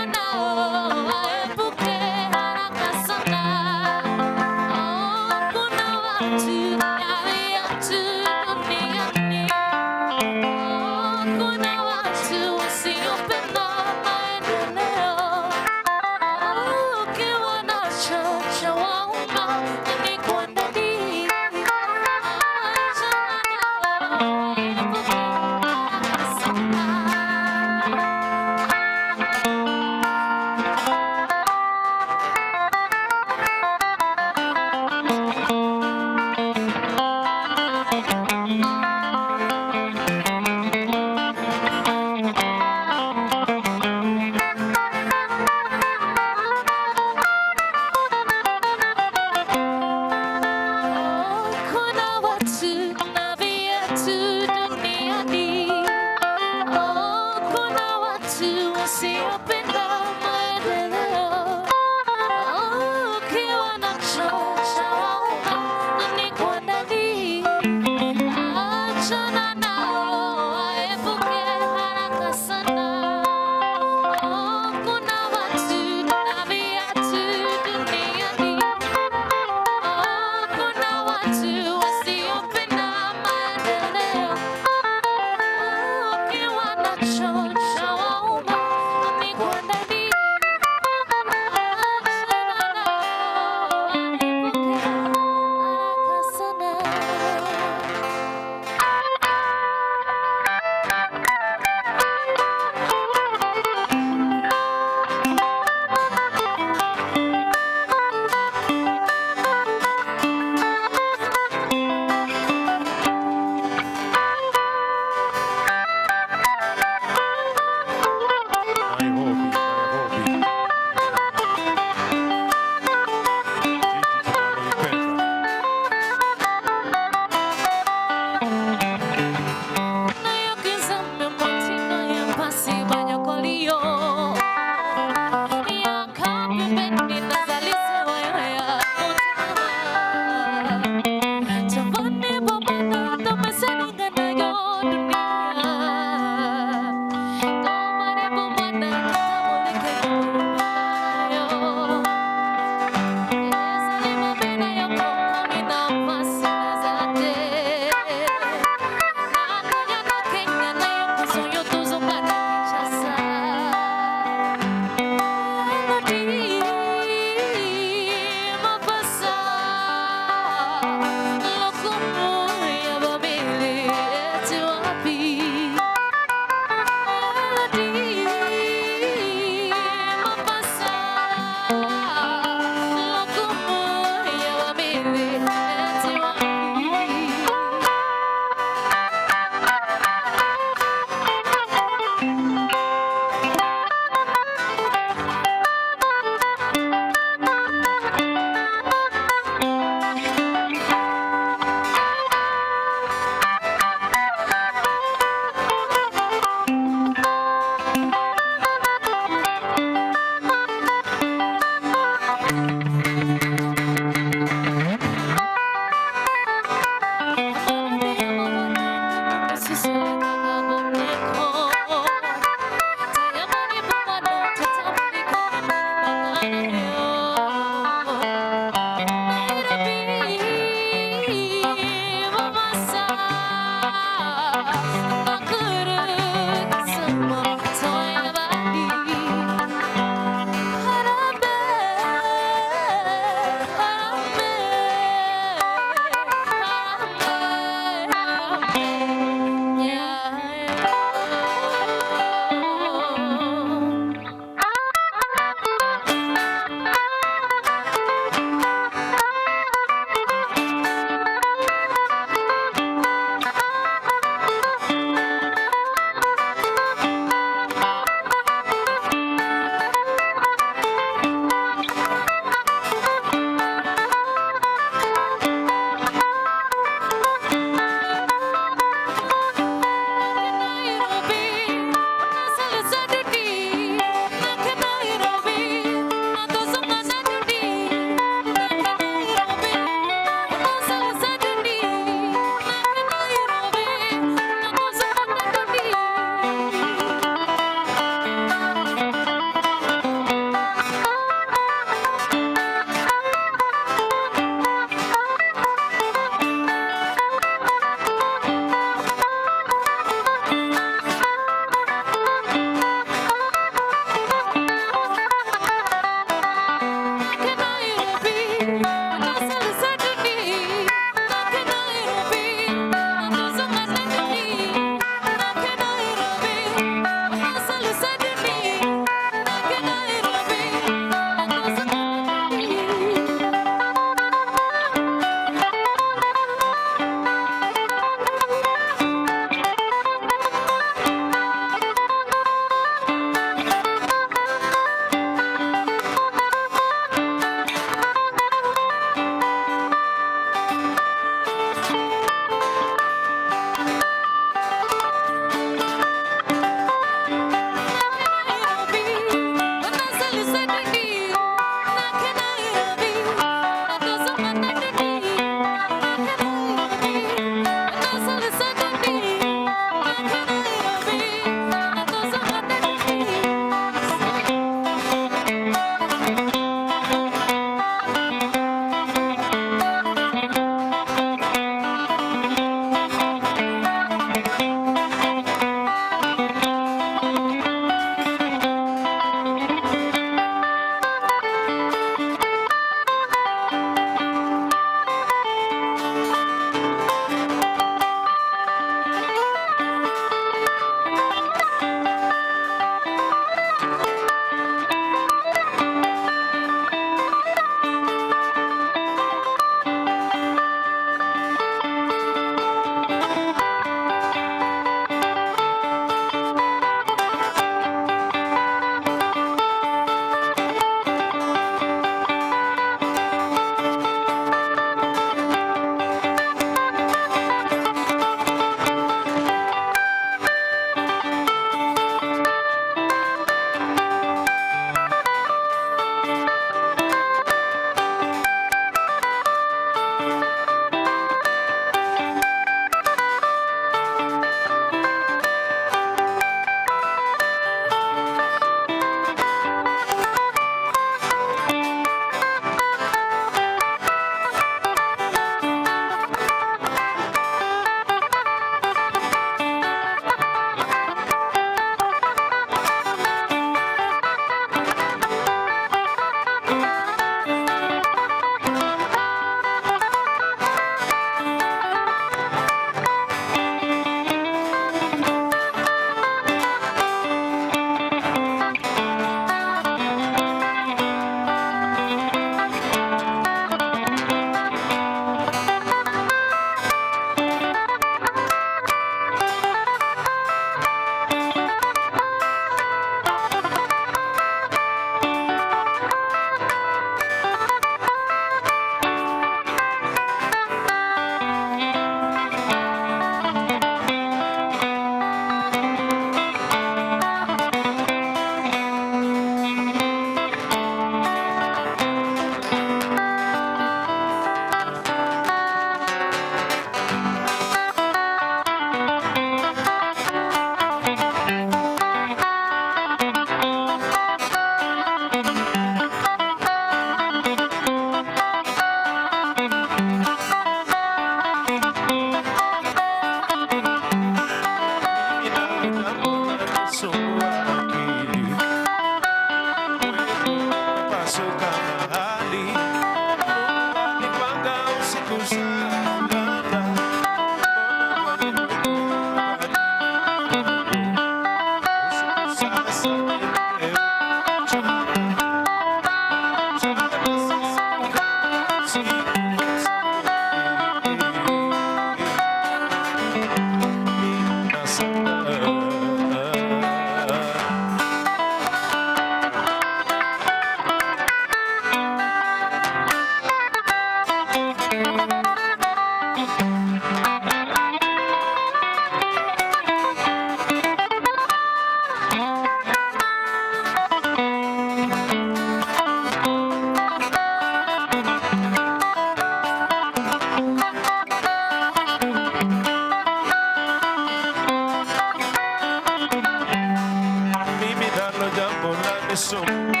Mimi nalo jambo la nisumbua.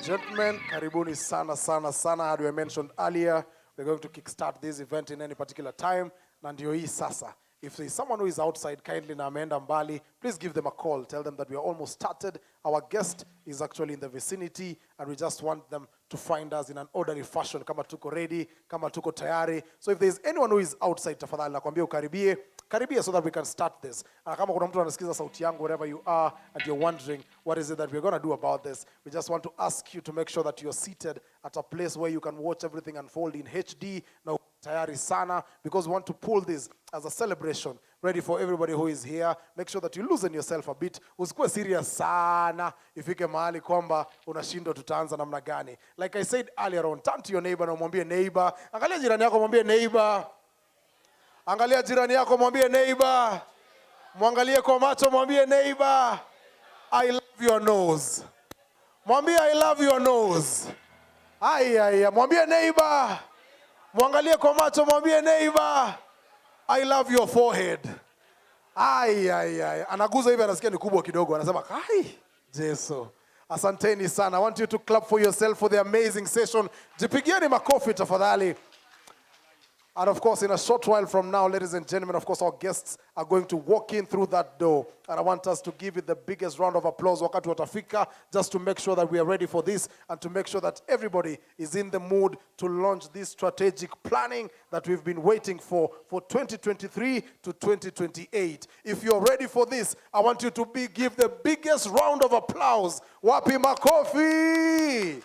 Gentlemen, karibuni sana sana sana. As we mentioned earlier, we're going to kickstart this event in any particular time. Na ndio hii sasa. If there is someone who is outside, kindly na ameenda mbali, please give them a call. Tell them that we are almost started. Our guest is actually in the vicinity, and we just want them to find us in an orderly fashion. Kama tuko ready, kama tuko tayari. So if there is anyone who is outside, tafadhali nakwambia ukaribie. Karibia so that we can start this. Kama kuna mtu anasikiza sauti yangu wherever you are and you're wondering what is it that we're going to do about this, we just want to ask you to make sure that you're seated at a place where you can watch everything unfold in HD. Now, tayari sana, because we want to pull this as a celebration, ready for everybody who is here. Make sure that you loosen yourself a bit. Usikuwe serious sana ifike mahali kwamba unashindwa tutaanza namna gani. Like I said earlier on, turn to your neighbor na mwambie neighbor. Angalia jirani yako mwambie neighbor. Angalia jirani yako mwambie neighbor. Mwangalie kwa macho mwambie neighbor. I love your nose. Mwambie I love your nose. Mwambie neighbor. Mwangalie kwa macho mwambie neighbor. I love your forehead. Anaguza hivi anasikia ni kubwa kidogo. Anasema, "Hai, Jesu." Asanteni sana. I want you to clap for yourself for the amazing session. Jipigieni makofi tafadhali. And of course, in a short while from now, ladies and gentlemen, of course, our guests are going to walk in through that door. And I want us to give it the biggest round of applause, wakati watafika, just to make sure that we are ready for this and to make sure that everybody is in the mood to launch this strategic planning that we've been waiting for 2023 to 2028. If you're ready for this, I want you to give the biggest round of applause. Wapi makofi!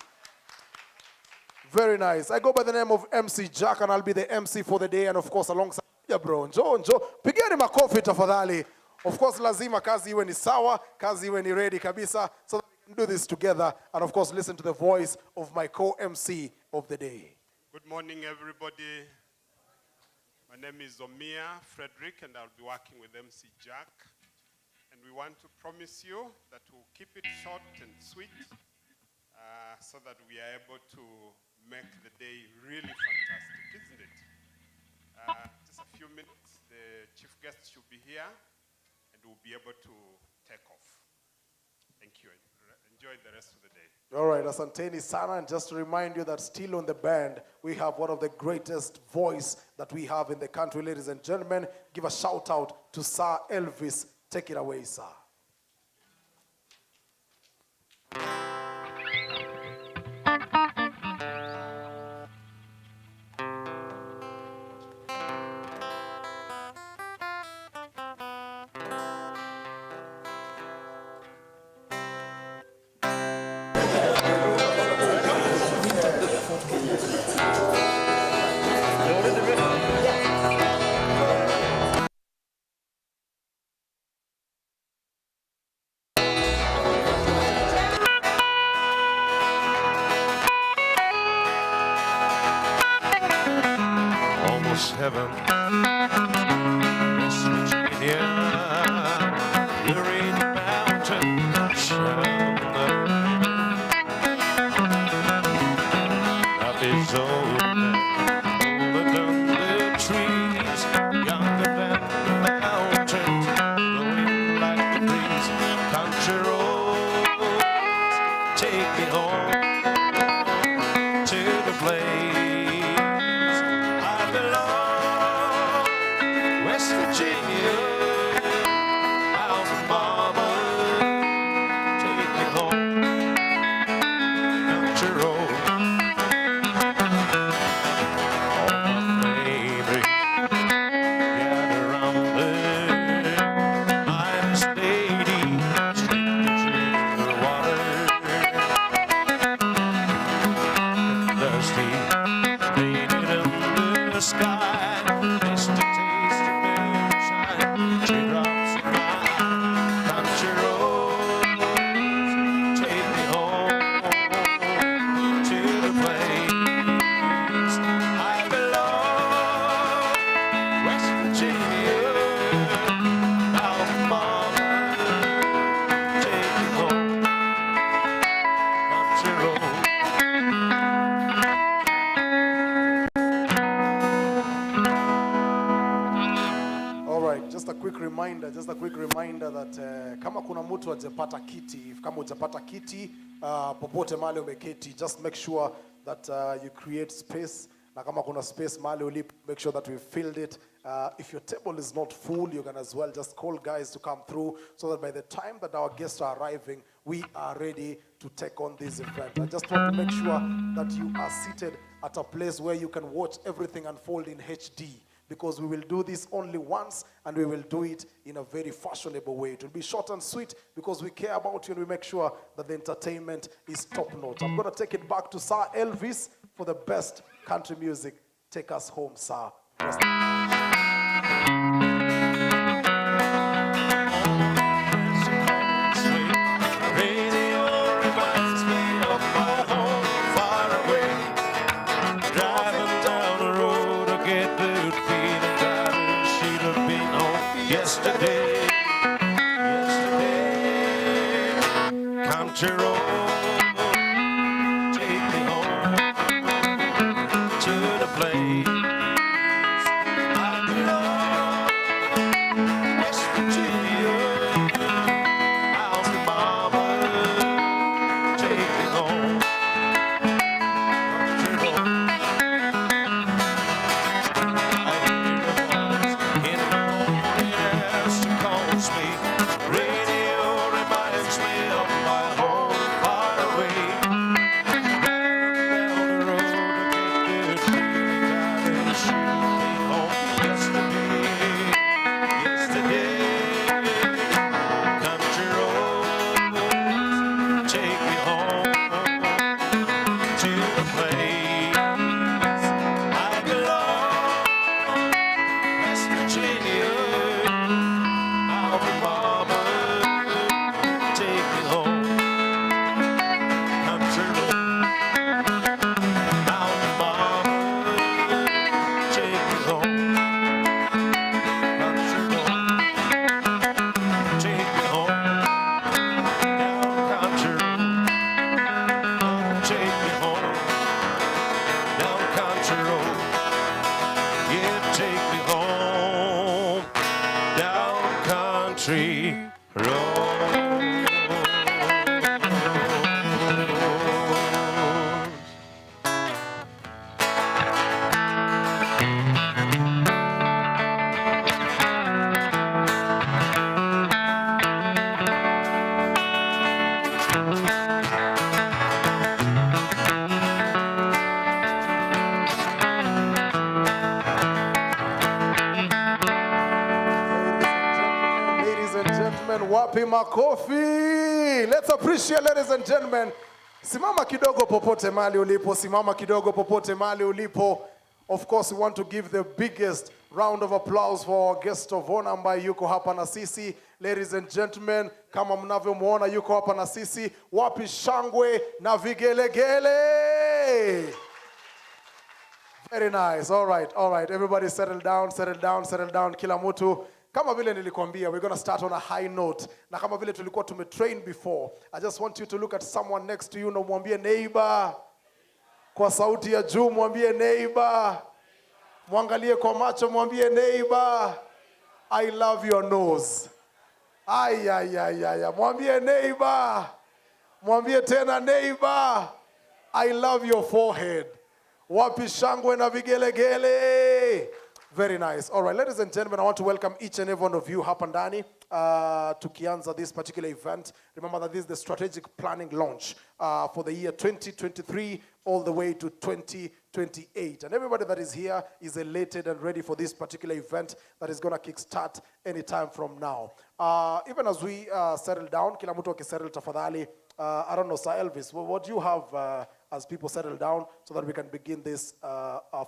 Very nice. I go by the name of MC Jack, and I'll be the MC for the day. And of course, alongside Yeah bro, njoo. Pigeni makofi tafadhali. Of course lazima kazi iwe ni sawa, kazi iwe ni ready kabisa, so that we can do this together and of course listen to the voice of my co-MC of the day. Good morning, everybody. My name is Omia Frederick, and I'll be working with MC Jack. And we want to promise you that we'll keep it short and sweet so that we are able to make the day really fantastic, isn't it? Just a few minutes, the chief guest should be here, and we'll be able to take off. Thank you. Enjoy the rest of the day. All right, asanteni sana, and just to remind you that still on the band, we have one of the greatest voice that we have in the country, ladies and gentlemen. Give a shout out to Sir Elvis. Take it away, sir. Almost heaven, West Virginia, Green Mountain, shine the Love is older than the trees, younger than the mountains, blowing like the breeze. Country roads, take me home to the place I belong, West Virginia, house of mama, take me home, country road. All my neighbors gather round there, I'm lady, strangers in the water, thirsty, painted in the sky, misty taste of moonshine, teardrops in my eye, country roads, take me home to the place I belong, West Virginia, house of mama, take me home, country road. All right, just a quick reminder that kama kuna mtu hajapata kiti, kama hujapata kiti popote mahali umeketi, just make sure that you create space. Na kama kuna space mahali ulipo, make sure that we filled it. If your table is not full, you can as well just call guys to come through so that by the time that our guests are arriving, we are ready to take on this event. I just want to make sure that you are seated at a place where you can watch everything unfold in HD, because we will do this only once and we will do it in a very fashionable way. It will be short and sweet because we care about you and we make sure that the entertainment is top notch. I'm going to take it back to Sir Elvis for the best country music. Take us home, sir. Radio reminds me of my home far away. Driving down the road, I get the feeling that I should have been home yesterday. Country road, take me home to the place I belong, West Virginia, house of mama, take me home, country road. I hear a voice in the morning as she calls me. Radio reminds me of my home country road. Ladies and gentlemen, wapi makofi. Let's appreciate, ladies and gentlemen. Simama kidogo popote mali ulipo, simama kidogo popote mali ulipo. Of course, we want to give the biggest round of applause for our guest of honor ambaye yuko hapa na sisi. Ladies and gentlemen, kama mnavyomuona yuko hapa na sisi. Wapi shangwe na vigelegele. Very nice. All right. Everybody settle down. Kila mtu. Kama vile nilikwambia, we're going to start on a high note. Na kama vile tulikuwa tumetrain before, I just want you to look at someone next to you na mwambie neighbor. Kwa sauti ya juu mwambie neighbor. Mwangalie kwa macho mwambie neighbor. I love your nose. Ay. Mwambie neighbor. Mwambie tena neighbor. I love your forehead. Wapi shangwe na vigelegele. Very nice. All right, ladies and gentlemen, I want to welcome each and every one of you hapa ndani tukianza this particular event. Remember that this is the strategic planning launch for the year 2023 all the way to 2028. And everybody that is here is elated and ready for this particular event that is going to kickstart anytime from now. Even as we settle down, kila mtu akisettle tafadhali. I don't know, Sir Elvis, what do you have as people settle down so that we can begin this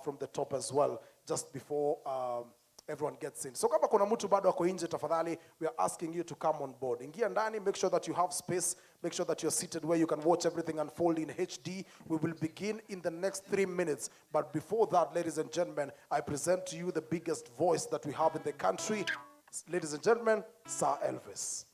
from the top as well, just before everyone gets in. So kama kuna mtu bado ako nje tafadhali, we are asking you to come on board. Ingia ndani, make sure that you have space, make sure that you're seated where you can watch everything unfold in HD. We will begin in the next 3 minutes. But before that, ladies and gentlemen, I present to you the biggest voice that we have in the country. Ladies and gentlemen, Sir Elvis.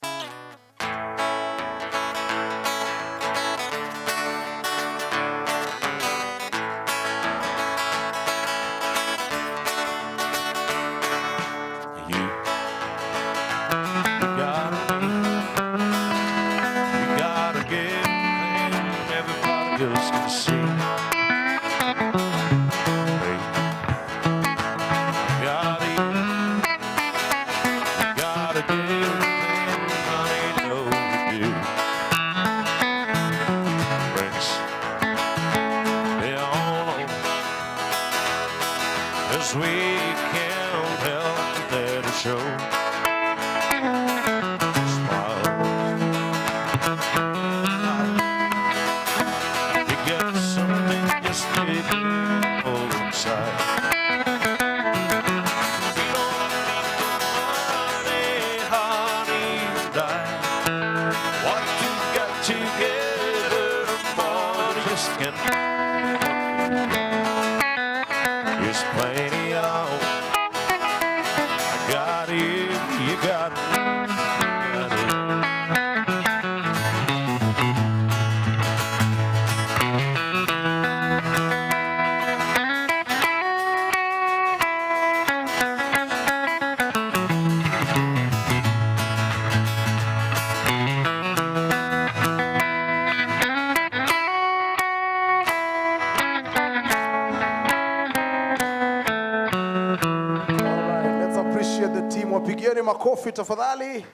Makofi tafadhali.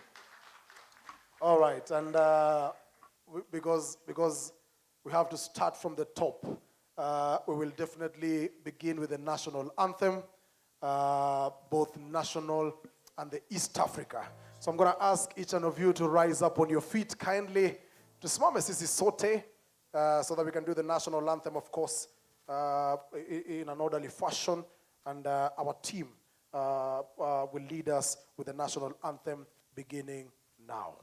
All right, and because we have to start from the top, we will definitely begin with the national anthem, both national and the East Africa. So I'm going to ask each one of you to rise up on your feet kindly. Tusimame sisi sote, so that we can do the national anthem, of course, in an orderly fashion, and our team will lead us with the national anthem beginning now.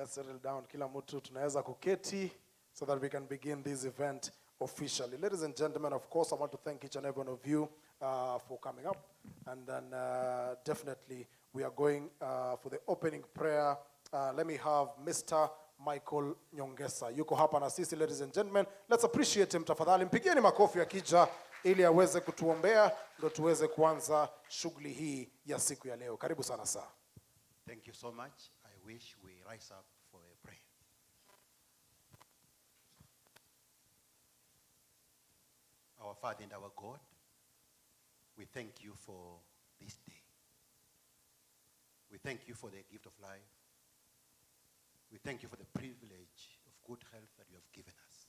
Let's settle down. Kila mtu tunaweza kuketi so that we can begin this event officially. Ladies and gentlemen, of course, I want to thank each and every one of you for coming up. And then definitely we are going for the opening prayer. Let me have Mr. Michael Nyongesa. Yuko hapa na sisi, ladies and gentlemen. Let's appreciate him tafadhali. Mpigieni makofi akija ili aweze kutuombea ndo tuweze kuanza shughuli hii ya siku ya leo. Karibu sana saa. Thank you so much. I wish we rise up for a prayer. Our Father and our God, we thank you for this day. We thank you for the gift of life. We thank you for the privilege of good health that you have given us.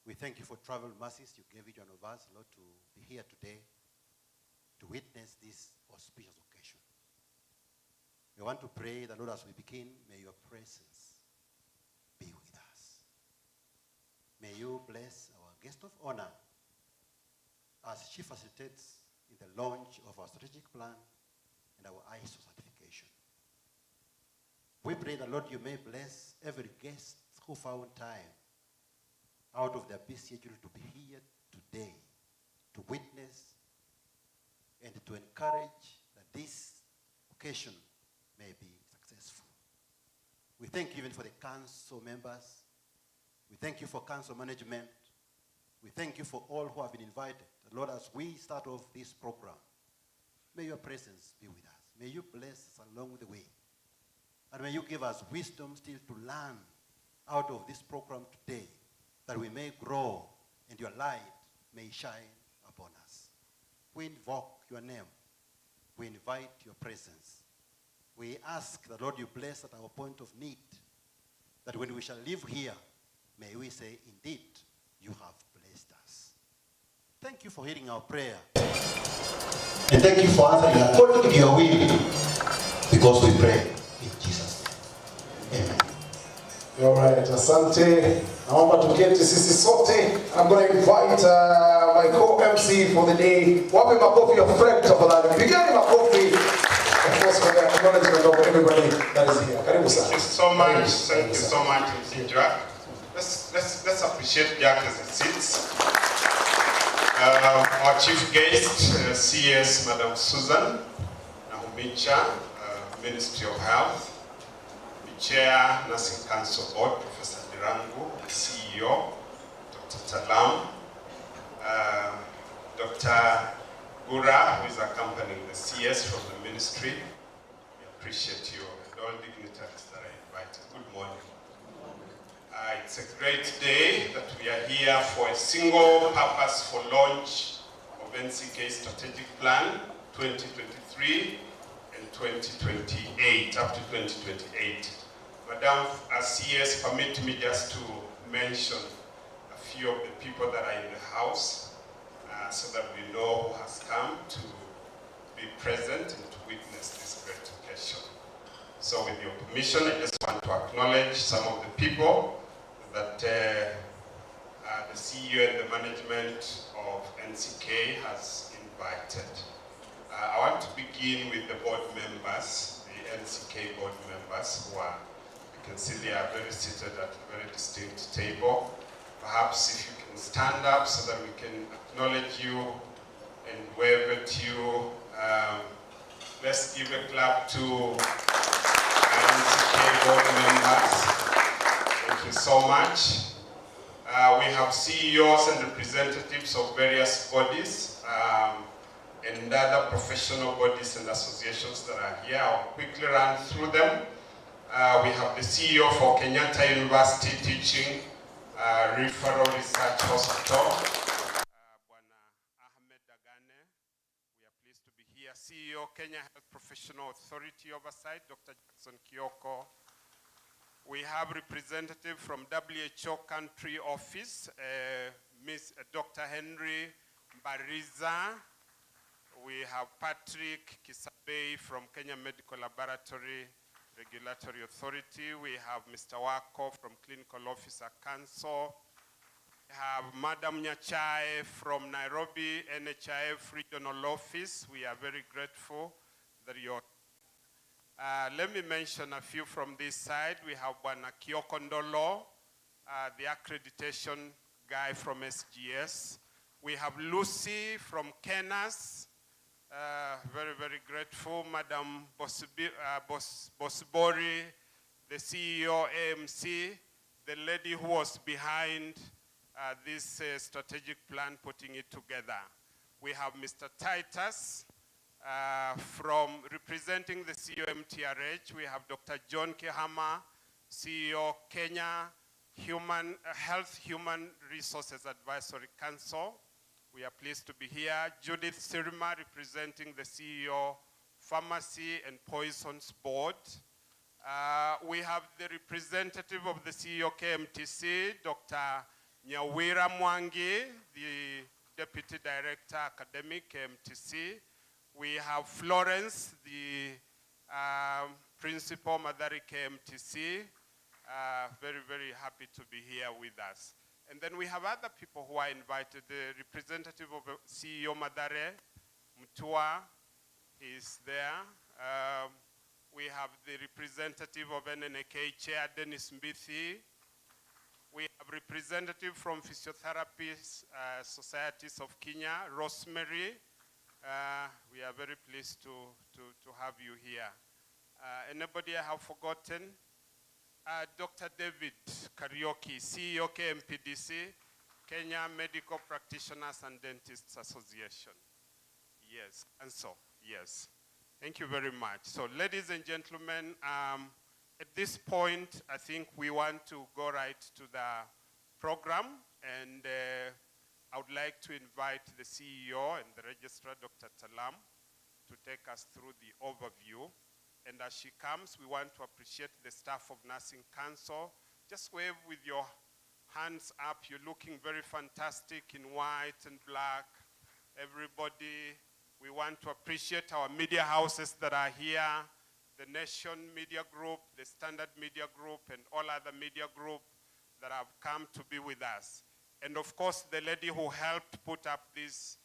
We thank you for travel mercies you gave each one of us, Lord, to be here today to witness this auspicious occasion. We want to pray that, Lord, as we begin, may your presence be with us. May you bless our guest of honor as she facilitates in the launch of our strategic plan and our ISO certification. We pray that, Lord, you may bless every guest who found time out of their busy schedule to be here today to witness and to encourage that this occasion may be successful. We thank you even for the council members. We thank you for council management. We thank you for all who have been invited. Lord, as we start off this program, may your presence be with us. May you bless us along the way. And may you give us wisdom still to learn out of this program today, that we may grow and your light may shine upon us. We invoke your name. We invite your presence. We ask that, Lord, you bless at our point of need, that when we shall live here, may we say, indeed, you have blessed us. Thank you for hearing our prayer. And thank you for answering according to your will, because we pray in Jesus' name. Amen. All right, asante. Naomba tuketi sisi sote. I'm going to invite my co-MC for the day. Wape makofi ya friend tafadhali. Pigani makofi. Of course, for the acknowledgement of everybody that is here. Karibu sana. Thank you so much. Thank you so much, MC Jack. Let's appreciate Jack as it sits. Our chief guest, CS Madam Susan Nahumicha, Ministry of Health. Chair, Nursing Council Board, Professor Dirangu, CEO, Dr. Talam, Dr. Gura, who is accompanying the CS from the ministry. We appreciate you and all dignitaries that are invited. Good morning. It's a great day that we are here for a single purposeful launch of NCK Strategic Plan 2023 and 2028, up to 2028. Madam, as CS, permit me just to mention a few of the people that are in the house so that we know who has come to be present and to witness this great occasion. So with your permission, I just want to acknowledge some of the people that the CEO and the management of NCK has invited. I want to begin with the board members, the NCK board members who are, you can see they are very seated at a very distinct table. Perhaps if you can stand up so that we can acknowledge you and wave at you. Let's give a clap to NCK board members. Thank you so much. We have CEOs and representatives of various bodies and other professional bodies and associations that are here. I'll quickly run through them. We have the CEO for Kenyatta University Teaching Referral Research Hospital, Bwana Ahmed Dagane. We are pleased to be here. CEO Kenya Health Professional Authority Oversight, Dr. Jackson Kioko. We have representative from WHO Country Office, Dr. Henry Bariza. We have Patrick Kisabei from Kenya Medical Laboratory Regulatory Authority. We have Mr. Wako from Clinical Officer Council. We have Madam Nyachae from Nairobi NHIF Regional Office. We are very grateful that you're Let me mention a few from this side. We have Bwana Kiokondolo, the accreditation guy from SGS. We have Lucy from Kenas. Very, very grateful. Madam Bosbori, the CEO AMC, the lady who was behind this strategic plan, putting it together. We have Mr. Titus from representing the CEO MTRH. We have Dr. John Kehama, CEO Kenya Health Human Resources Advisory Council. We are pleased to be here. Judith Sirma, representing the CEO Pharmacy and Poisons Board. We have the representative of the CEO KMTC, Dr. Nyawira Mwangi, the Deputy Director Academic KMTC. We have Florence, the Principal Madari KMTC. Very, very happy to be here with us. And then we have other people who are invited. The representative of CEO Madare, Mutua, is there. We have the representative of NNK Chair, Dennis Mbithi. We have representative from Physiotherapy Societies of Kenya, Rosemary. We are very pleased to have you here. Anybody I have forgotten? Dr. David Karaoke, CEO KMPDC, Kenya Medical Practitioners and Dentists Association. Yes, and so, yes. Thank you very much. So, ladies and gentlemen, at this point, I think we want to go right to the program, and I would like to invite the CEO and the registrar, Dr. Talam, to take us through the overview. And as she comes, we want to appreciate the staff of Nursing Council. Just wave with your hands up. You're looking very fantastic in white and black. Everybody, we want to appreciate our media houses that are here, the Nation Media Group, the Standard Media Group, and all other media groups that have come to be with us. And of course, the lady who helped put up this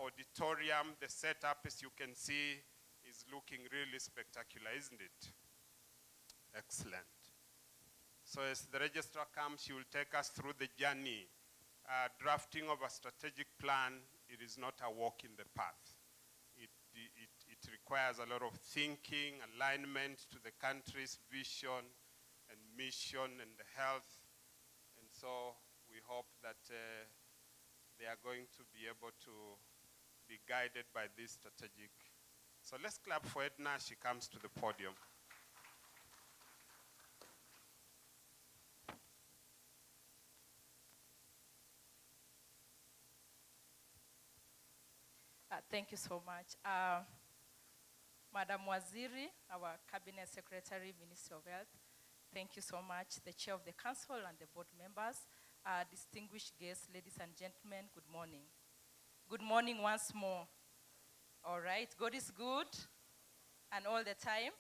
auditorium, the setup, as you can see, is looking really spectacular, isn't it? Excellent. So as the registrar comes, she will take us through the journey. Drafting of a strategic plan, it is not a walk in the path. It requires a lot of thinking, alignment to the country's vision and mission and the health. And so we hope that they are going to be able to be guided by this strategic. So let's clap for Edna as she comes to the podium. Thank you so much. Madam Waziri, our Cabinet Secretary, Minister of Health, thank you so much. The Chair of the Council and the board members, distinguished guests, ladies and gentlemen, good morning. Good morning once more. All right, God is good and all the time.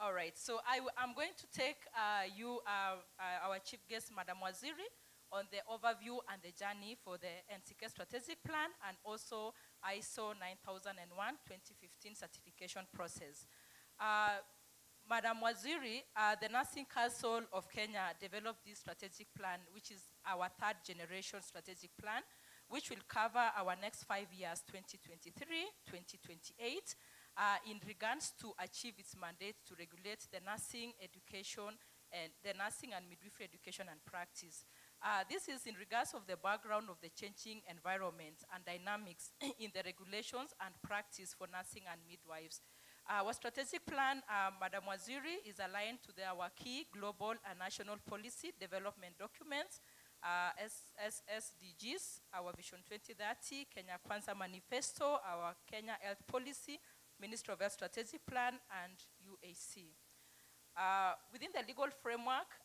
All right, so I'm going to take our chief guest, Madam Waziri, on the overview and the journey for the NCK strategic plan and also ISO 9001-2015 certification process. Madam Waziri, the Nursing Council of Kenya developed this strategic plan, which is our third generation strategic plan, which will cover our next 5 years, 2023-2028, in regards to achieve its mandate to regulate the nursing education and the nursing and midwifery education and practice. This is in regards of the background of the changing environment and dynamics in the regulations and practice for nursing and midwives. Our strategic plan, Madam Waziri, is aligned to our key global and national policy development documents, SDGs, our Vision 2030, Kenya Kwanza Manifesto, our Kenya Health Policy, Ministry of Health Strategic Plan, and UAC. Within the legal framework,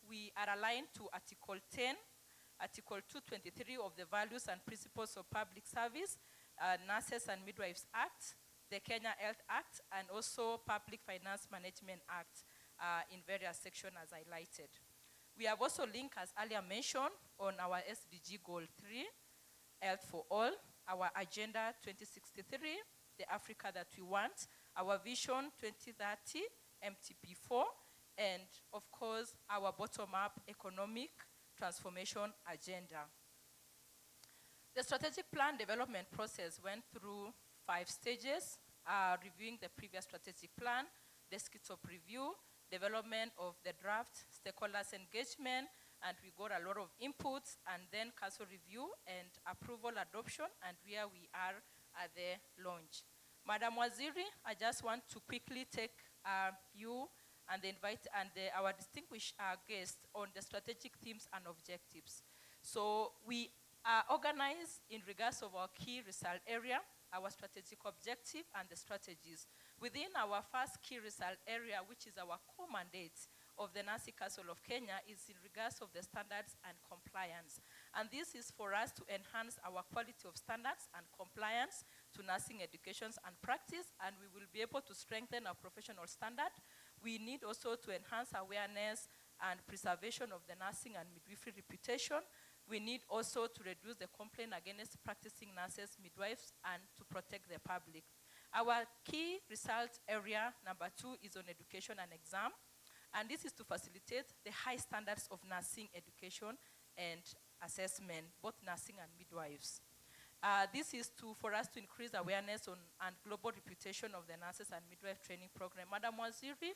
we are aligned to Article 10, Article 223 of the Values and Principles of Public Service, Nurses and Midwives Act, the Kenya Health Act, and also Public Finance Management Act in various sections as highlighted. We have also linked, as earlier mentioned, on our SDG Goal 3, Health for All, our Agenda 2063, the Africa that we want, our Vision 2030, MTP4, and of course, our bottom-up economic transformation agenda. The strategic plan development process went through 5 stages, reviewing the previous strategic plan, the desktop review, development of the draft, stakeholders engagement, and we got a lot of inputs, and then council review and approval adoption, and where we are at the launch. Madam Waziri, I just want to quickly take you and our distinguished guests on the strategic themes and objectives. So we are organized in regards of our key result area, our strategic objective, and the strategies. Within our first key result area, which is our core mandate of the Nursing Council of Kenya, is in regards of the standards and compliance. And this is for us to enhance our quality of standards and compliance to nursing educations and practice, and we will be able to strengthen our professional standard. We need also to enhance awareness and preservation of the nursing and midwifery reputation. We need also to reduce the complaint against practicing nurses, midwives, and to protect the public. Our key result area, number 2, is on education and exam. And this is to facilitate the high standards of nursing education and assessment, both nursing and midwives. This is for us to increase awareness on and global reputation of the nurses and midwife training program. Madam Waziri,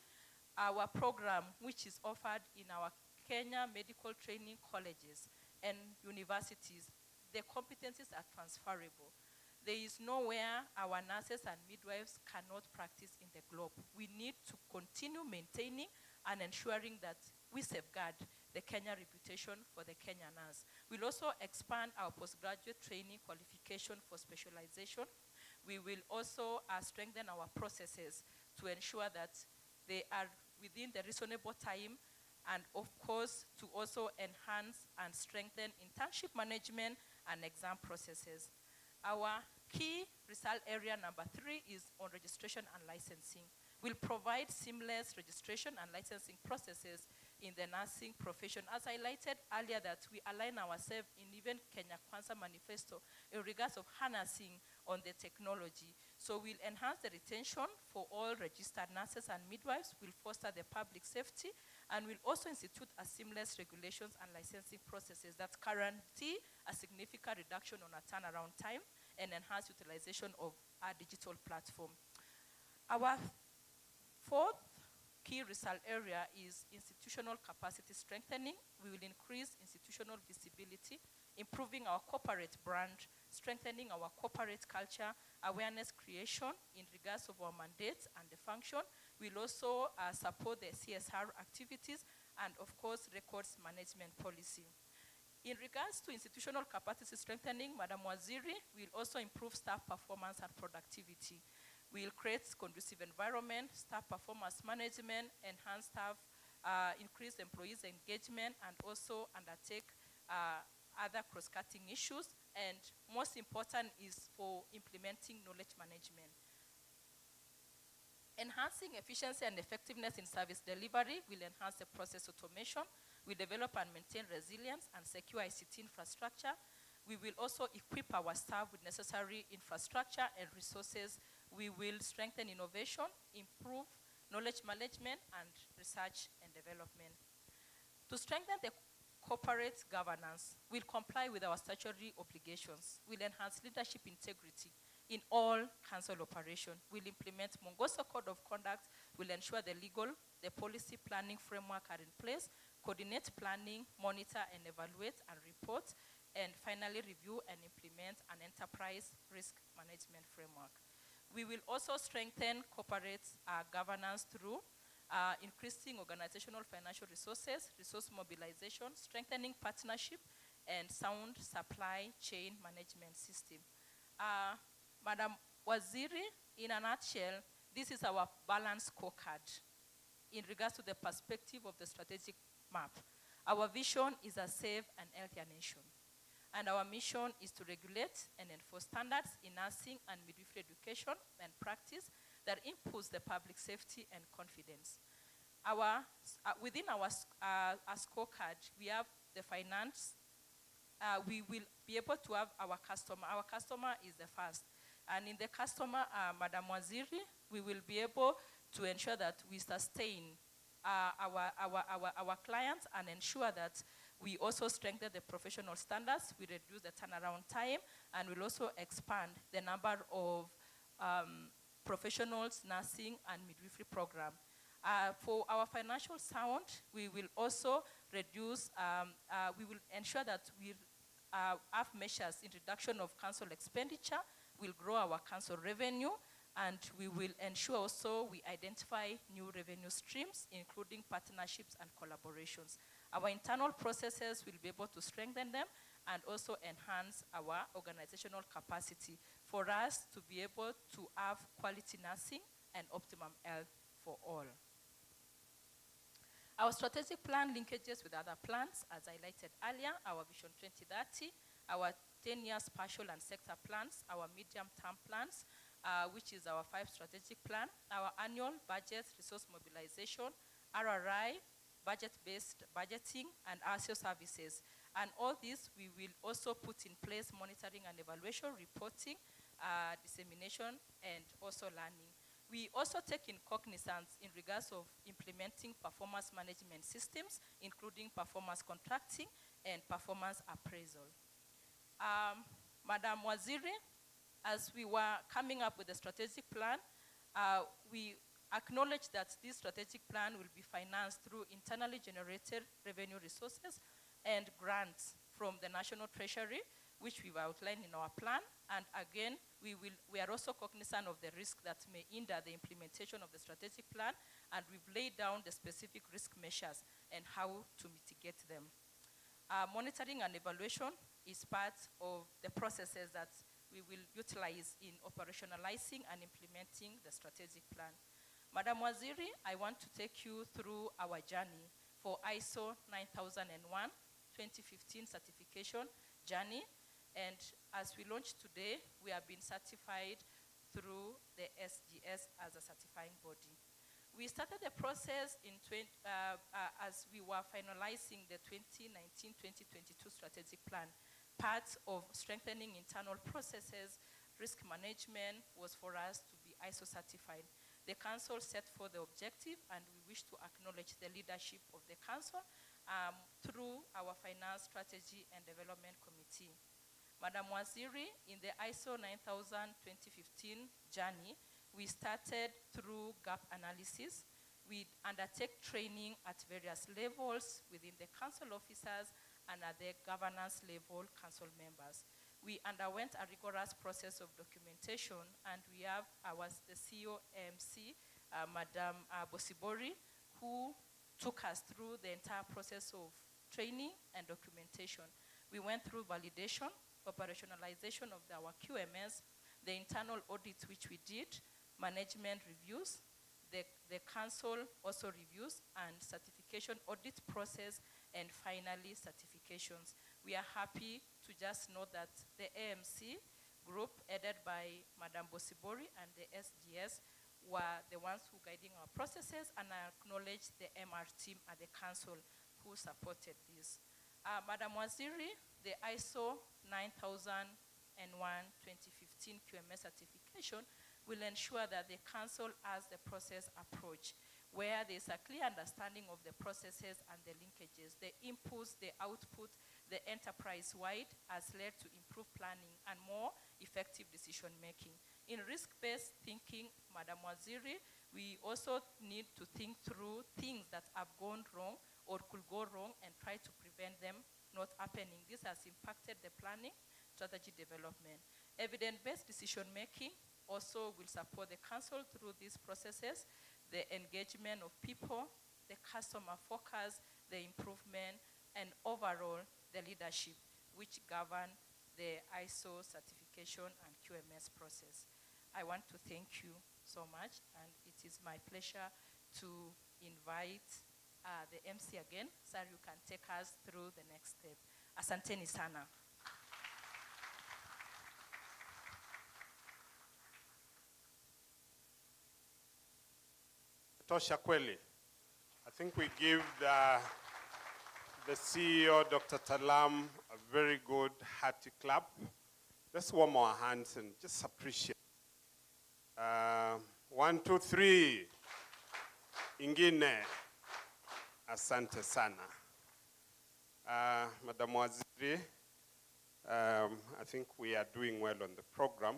our program, which is offered in our Kenya medical training colleges and universities, the competencies are transferable. There is nowhere our nurses and midwives cannot practice in the globe. We need to continue maintaining and ensuring that we safeguard the Kenya reputation for the Kenya nurse. We'll also expand our postgraduate training qualification for specialization. We will also strengthen our processes to ensure that they are within the reasonable time, and of course, to also enhance and strengthen internship management and exam processes. Our key result area number 3 is on registration and licensing. We'll provide seamless registration and licensing processes in the nursing profession. As I highlighted earlier, that we align ourselves in even Kenya Kwanza Manifesto in regards of harnessing on the technology. So we'll enhance the retention for all registered nurses and midwives, we'll foster the public safety, and we'll also institute a seamless regulations and licensing processes that guarantee a significant reduction on our turnaround time and enhance utilization of our digital platform. Our 4th key result area is institutional capacity strengthening. We will increase institutional visibility, improving our corporate brand, strengthening our corporate culture, awareness creation in regards of our mandates and the function. We'll also support the CSR activities and, of course, records management policy. In regards to institutional capacity strengthening, Madam Waziri will also improve staff performance and productivity. We'll create conducive environment, staff performance management, enhance staff, increase employees' engagement, and also undertake other cross-cutting issues. And most important is for implementing knowledge management. Enhancing efficiency and effectiveness in service delivery will enhance the process automation. We develop and maintain resilience and secure ICT infrastructure. We will also equip our staff with necessary infrastructure and resources. We will strengthen innovation, improve knowledge management, and research and development. To strengthen the corporate governance, we'll comply with our statutory obligations. We'll enhance leadership integrity in all council operation. We'll implement Mongoso Code of Conduct. We'll ensure the legal, the policy planning framework are in place, coordinate planning, monitor and evaluate and report, and finally review and implement an enterprise risk management framework. We will also strengthen corporate governance through increasing organizational financial resources, resource mobilization, strengthening partnership, and sound supply chain management system. Madam Waziri, in a nutshell, this is our balanced scorecard in regards to the perspective of the strategic map. Our vision is a safe and healthier nation. And our mission is to regulate and enforce standards in nursing and midwifery education and practice that improves the public safety and confidence. Within our scorecard, we have the finance, we will be able to have our customer. Our customer is the first. And in the customer, Madam Waziri, we will be able to ensure that we sustain our clients and ensure that we also strengthen the professional standards, we reduce the turnaround time, and we'll also expand the number of professionals, nursing, and midwifery program. For our financial sound, we will also reduce, we will ensure that we have measures in reduction of council expenditure, we'll grow our council revenue, and we will ensure also we identify new revenue streams, including partnerships and collaborations. Our internal processes will be able to strengthen them and also enhance our organizational capacity for us to be able to have quality nursing and optimum health for all. Our strategic plan linkages with other plans, as I highlighted earlier, our Vision 2030, our 10-year spatial and sector plans, our medium-term plans, which is our 5 strategic plan, our annual budget, resource mobilization, RRI, budget-based budgeting, and RCO services. And all this, we will also put in place monitoring and evaluation, reporting, dissemination, and also learning. We also take in cognizance in regards of implementing performance management systems, including performance contracting and performance appraisal. Madam Waziri, as we were coming up with the strategic plan, we acknowledge that this strategic plan will be financed through internally generated revenue resources and grants from the National Treasury, which we've outlined in our plan. And again, we are also cognizant of the risk that may hinder the implementation of the strategic plan, and we've laid down the specific risk measures and how to mitigate them. Monitoring and evaluation is part of the processes that we will utilize in operationalizing and implementing the strategic plan. Madam Waziri, I want to take you through our journey for ISO 9001 2015 certification journey. And as we launch today, we have been certified through the SGS as a certifying body. We started the process as we were finalizing the 2019-2022 strategic plan. Part of strengthening internal processes, risk management was for us to be ISO certified. The council set for the objective, and we wish to acknowledge the leadership of the council through our Finance Strategy and Development Committee. Madam Waziri, in the ISO 9000 2015 journey, we started through gap analysis. We undertake training at various levels within the council officers and at the governance level council members. We underwent a rigorous process of documentation, and we have the CEO MC, Madam Bosibori, who took us through the entire process of training and documentation. We went through validation, operationalization of our QMS, the internal audits which we did, management reviews, the council also reviews, and certification audit process, and finally certifications. We are happy to just know that the AMC group, headed by Madam Bosibori and the SGS, were the ones who guiding our processes, and I acknowledge the MR team at the council who supported this. Madam Waziri, the ISO 9001 2015 QMS certification will ensure that the council has the process approach, where there's a clear understanding of the processes and the linkages, the inputs, the output, the enterprise-wide has led to improved planning and more effective decision-making. In risk-based thinking, Madam Waziri, we also need to think through things that have gone wrong or could go wrong and try to prevent them not happening. This has impacted the planning, strategy development. Evidence-based decision-making also will support the council through these processes, the engagement of people, the customer focus, the improvement, and overall the leadership which govern the ISO certification and QMS process. I want to thank you so much, and it is my pleasure to invite the MC again, so you can take us through the next step. Asanteni sana. Tosha kweli. I think we give the CEO, Dr. Talam, a very good hearty clap. Let's warm our hands and just appreciate. 1, 2, 3. Ingine. Asante sana. Madam Waziri, I think we are doing well on the program.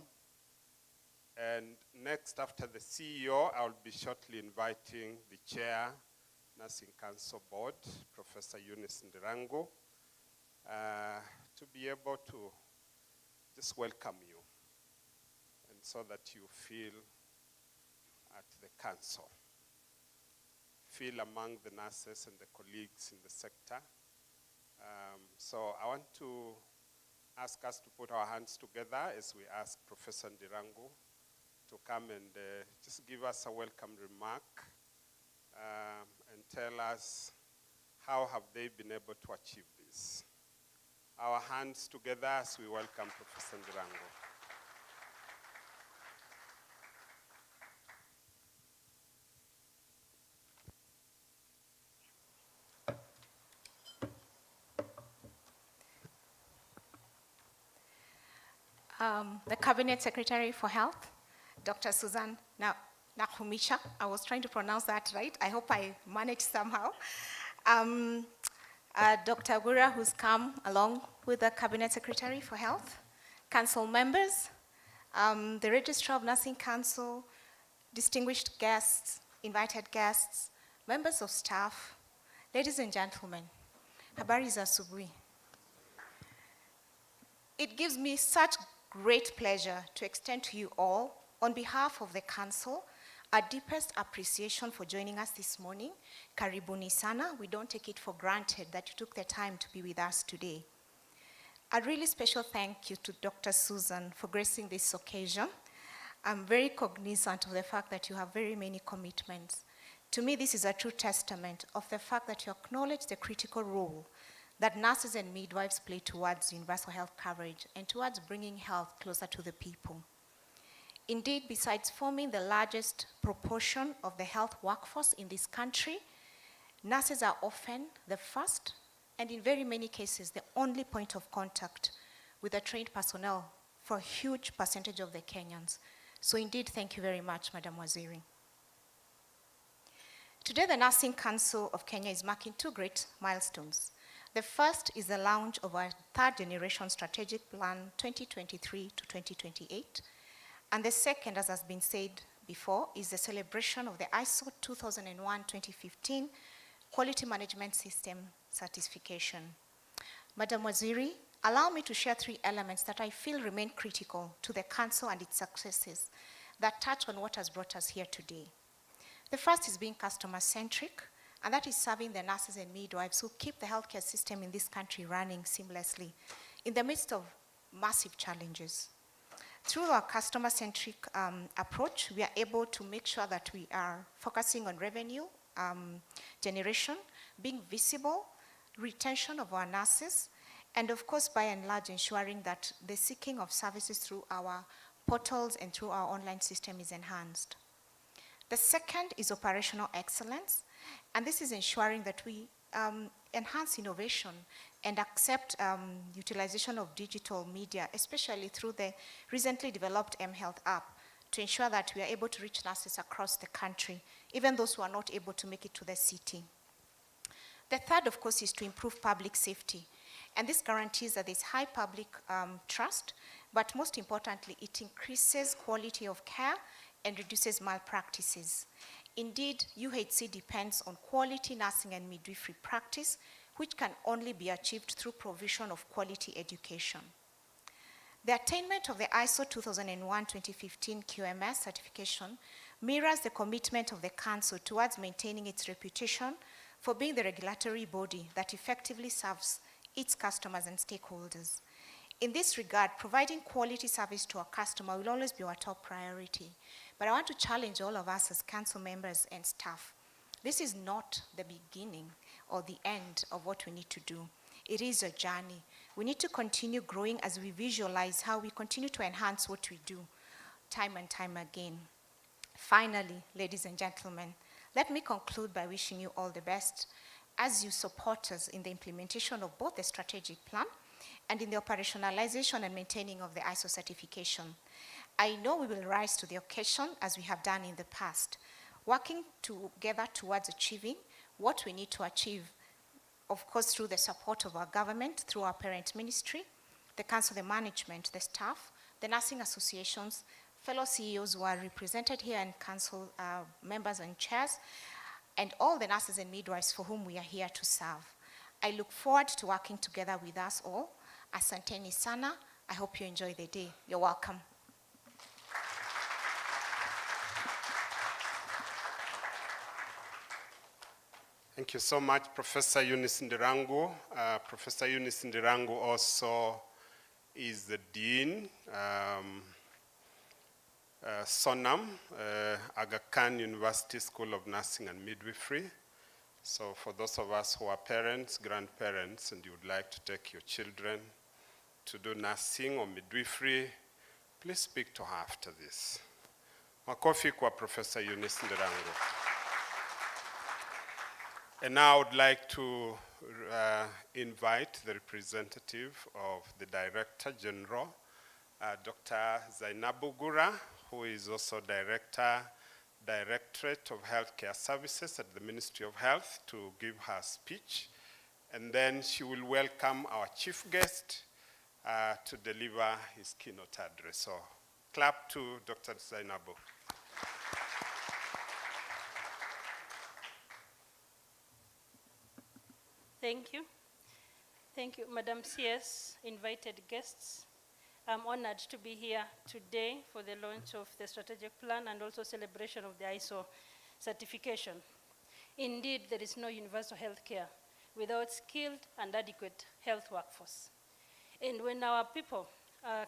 And next, after the CEO, I'll be shortly inviting the Chair, Nursing Council Board, Professor Eunice Ndirango, to be able to just welcome you, and so that you feel at the council. Feel among the nurses and the colleagues in the sector. So I want to ask us to put our hands together as we ask Professor Ndirango to come and just give us a welcome remark and tell us how have they been able to achieve this. Our hands together as we welcome Professor Ndirango. The Cabinet Secretary for Health, Dr. Susan Nakhumicha. I was trying to pronounce that right. I hope I managed somehow. Dr. Gura, who's come along with the Cabinet Secretary for Health, council members, the Registrar of Nursing Council, distinguished guests, invited guests, members of staff, ladies and gentlemen, habari za asubuhi. It gives me such great pleasure to extend to you all, on behalf of the council, our deepest appreciation for joining us this morning. Karibuni sana. We don't take it for granted that you took the time to be with us today. A really special thank you to Dr. Susan for gracing this occasion. I'm very cognizant of the fact that you have very many commitments. To me, this is a true testament of the fact that you acknowledge the critical role that nurses and midwives play towards universal health coverage and towards bringing health closer to the people. Indeed, besides forming the largest proportion of the health workforce in this country, nurses are often the first, and in very many cases, the only point of contact with the trained personnel for a huge percentage of the Kenyans. So indeed, thank you very much, Madam Waziri. Today, the Nursing Council of Kenya is marking two great milestones. The first is the launch of our third generation strategic plan 2023 to 2028. And the second, as has been said before, is the celebration of the ISO 2001-2015 Quality Management System certification. Madam Waziri, allow me to share three elements that I feel remain critical to the council and its successes that touch on what has brought us here today. The first is being customer-centric, and that is serving the nurses and midwives who keep the healthcare system in this country running seamlessly in the midst of massive challenges. Through our customer-centric approach, we are able to make sure that we are focusing on revenue generation, being visible, retention of our nurses, and of course, by and large, ensuring that the seeking of services through our portals and through our online system is enhanced. The second is operational excellence, and this is ensuring that we enhance innovation and accept utilization of digital media, especially through the recently developed mHealth app, to ensure that we are able to reach nurses across the country, even those who are not able to make it to the city. The third, of course, is to improve public safety. And this guarantees that there's high public trust, but most importantly, it increases quality of care and reduces malpractices. Indeed, UHC depends on quality nursing and midwifery practice, which can only be achieved through provision of quality education. The attainment of the ISO 2001-2015 QMS certification mirrors the commitment of the Council towards maintaining its reputation for being the regulatory body that effectively serves its customers and stakeholders. In this regard, providing quality service to our customer will always be our top priority. But I want to challenge all of us as council members and staff. This is not the beginning or the end of what we need to do. It is a journey. We need to continue growing as we visualize how we continue to enhance what we do time and time again. Finally, ladies and gentlemen, let me conclude by wishing you all the best as you support us in the implementation of both the strategic plan and in the operationalization and maintaining of the ISO certification. I know we will rise to the occasion as we have done in the past, working together towards achieving what we need to achieve, of course, through the support of our government, through our parent ministry, the council, the management, the staff, the nursing associations, fellow CEOs who are represented here, and council members and chairs, and all the nurses and midwives for whom we are here to serve. I look forward to working together with us all. Asanteni sana. I hope you enjoy the day. You're welcome. Thank you so much, Professor Eunice Ndirangu. Professor Eunice Ndirangu also is the Dean, Sonam, Aga Khan University School of Nursing and Midwifery. So for those of us who are parents, grandparents, and you would like to take your children to do nursing or midwifery, please speak to her after this. Makofi kwa Professor Eunice Ndirangu. And now I would like to invite the representative of the Director General, Dr. Zainabu Gura, who is also Directorate of Healthcare Services at the Ministry of Health, to give her speech. And then she will welcome our chief guest to deliver his keynote address. So clap to Dr. Zainabu. Thank you. Thank you, Madam CS, invited guests. I'm honored to be here today for the launch of the strategic plan and also celebration of the ISO certification. Indeed, there is no universal health care without skilled and adequate health workforce. And when our people,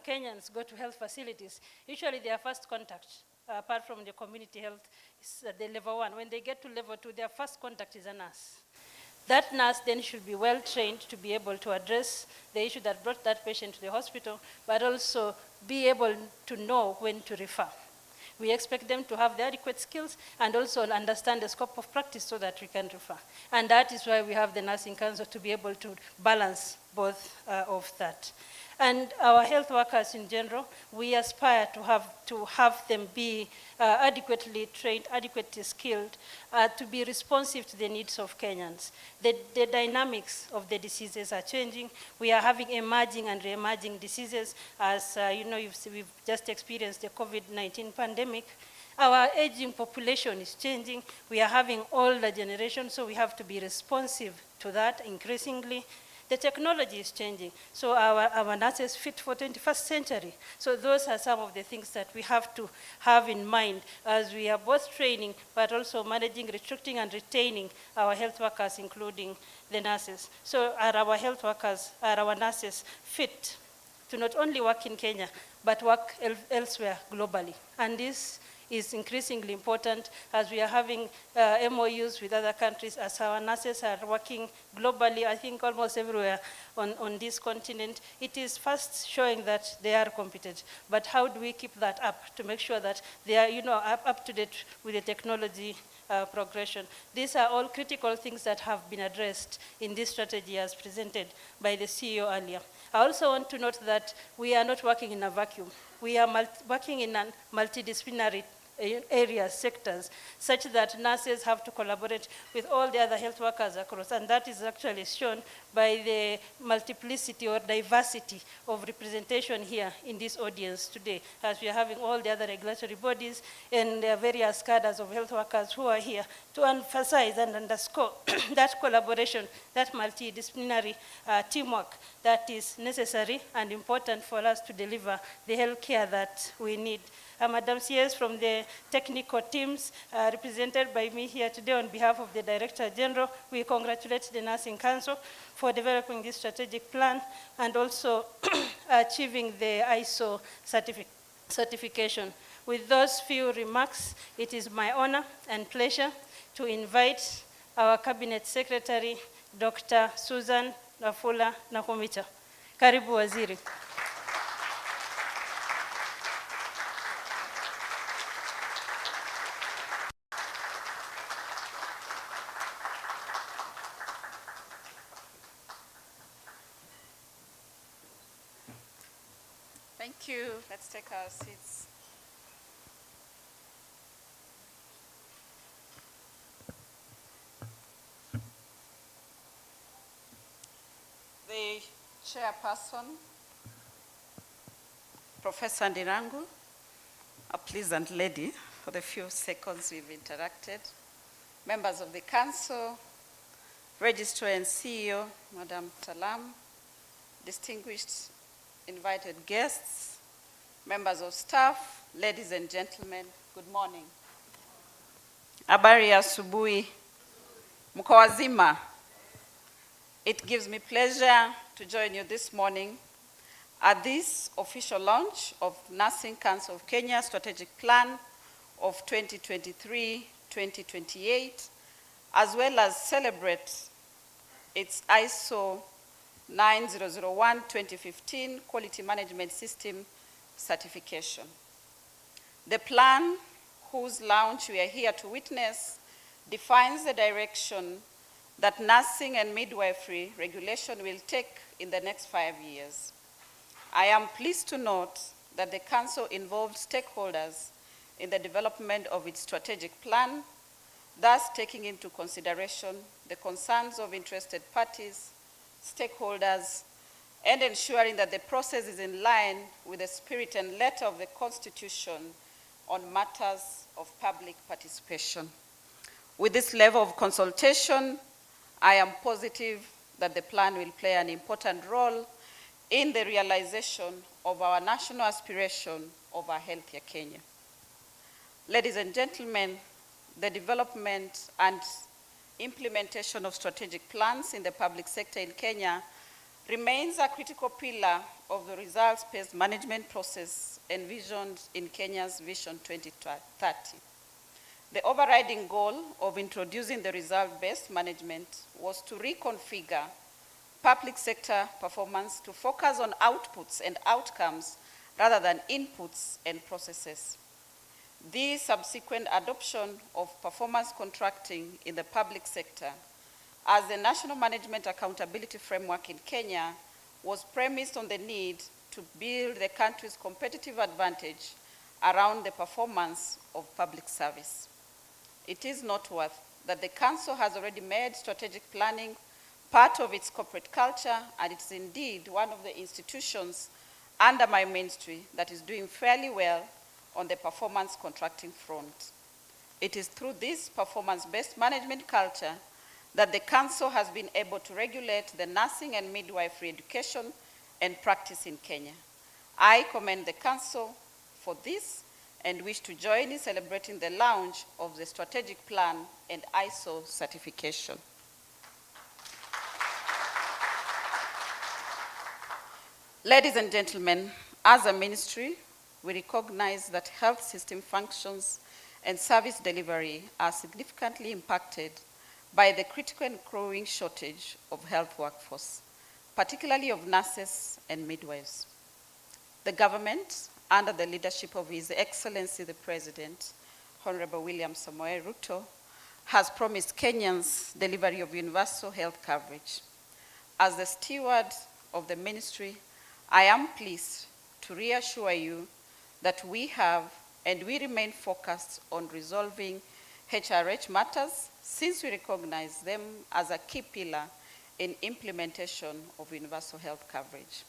Kenyans, go to health facilities, usually their first contact, apart from the community health, is at the level 1. When they get to level 2, their first contact is a nurse. That nurse then should be well trained to be able to address the issue that brought that patient to the hospital, but also be able to know when to refer. We expect them to have the adequate skills and also understand the scope of practice so that we can refer. And that is why we have the Nursing Council to be able to balance both of that. And our health workers in general, we aspire to have them be adequately trained, adequately skilled, to be responsive to the needs of Kenyans. The dynamics of the diseases are changing. We are having emerging and re-emerging diseases. As you know, we've just experienced the COVID-19 pandemic. Our aging population is changing. We are having older generations, so we have to be responsive to that increasingly. The technology is changing, so our nurses fit for 21st century. So those are some of the things that we have to have in mind as we are both training, but also managing, restricting, and retaining our health workers, including the nurses. So are our health workers, are our nurses fit to not only work in Kenya, but work elsewhere globally? And this is increasingly important as we are having MOUs with other countries, as our nurses are working globally, I think almost everywhere on this continent. It is first showing that they are competent, but how do we keep that up to make sure that they are up to date with the technology progression? These are all critical things that have been addressed in this strategy as presented by the CEO earlier. I also want to note that we are not working in a vacuum. We are working in a multidisciplinary areas, sectors, such that nurses have to collaborate with all the other health workers across, and that is actually shown by the multiplicity or diversity of representation here in this audience today, as we are having all the other regulatory bodies and various cadres of health workers who are here to emphasize and underscore that collaboration, that multidisciplinary teamwork that is necessary and important for us to deliver the health care that we need. Madam CS from the technical teams represented by me here today on behalf of the Director General, we congratulate the Nursing Council for developing this strategic plan and also achieving the ISO certification. With those few remarks, it is my honor and pleasure to invite our Cabinet Secretary, Dr. Susan Nafula Nakumicha. Karibu Waziri. Thank you. Let's take our seats. The chairperson, Professor Ndirangu, a pleasant lady for the few seconds we've interacted, members of the council, registrar and CEO, Madam Talam, distinguished invited guests, members of staff, ladies and gentlemen, good morning. Habari ya asubuhi, mko wazima? It gives me pleasure to join you this morning at this official launch of Nursing Council of Kenya Strategic Plan of 2023-2028, as well as celebrate its ISO 9001-2015 Quality Management System certification. The plan, whose launch we are here to witness, defines the direction that nursing and midwifery regulation will take in the next 5 years. I am pleased to note that the Council involved stakeholders in the development of its strategic plan, thus taking into consideration the concerns of interested parties, stakeholders, and ensuring that the process is in line with the spirit and letter of the Constitution on matters of public participation. With this level of consultation, I am positive that the plan will play an important role in the realization of our national aspiration of a healthier Kenya. Ladies and gentlemen, the development and implementation of strategic plans in the public sector in Kenya remains a critical pillar of the results-based management process envisioned in Kenya's Vision 2030. The overriding goal of introducing the result-based management was to reconfigure public sector performance to focus on outputs and outcomes rather than inputs and processes. The subsequent adoption of performance contracting in the public sector as the National Management Accountability Framework in Kenya was premised on the need to build the country's competitive advantage around the performance of public service. It is noteworthy that the Council has already made strategic planning part of its corporate culture, and it's indeed one of the institutions under my ministry that is doing fairly well on the performance contracting front. It is through this performance-based management culture that the Council has been able to regulate the nursing and midwifery education and practice in Kenya. I commend the Council for this and wish to join in celebrating the launch of the strategic plan and ISO certification. Ladies and gentlemen, as a ministry, we recognize that health system functions and service delivery are significantly impacted by the critical and growing shortage of health workforce, particularly of nurses and midwives. The government, under the leadership of His Excellency the President, Honorable William Samoei Ruto, has promised Kenyans delivery of universal health coverage. As the steward of the ministry, I am pleased to reassure you that we have and we remain focused on resolving HRH matters since we recognize them as a key pillar in implementation of universal health coverage.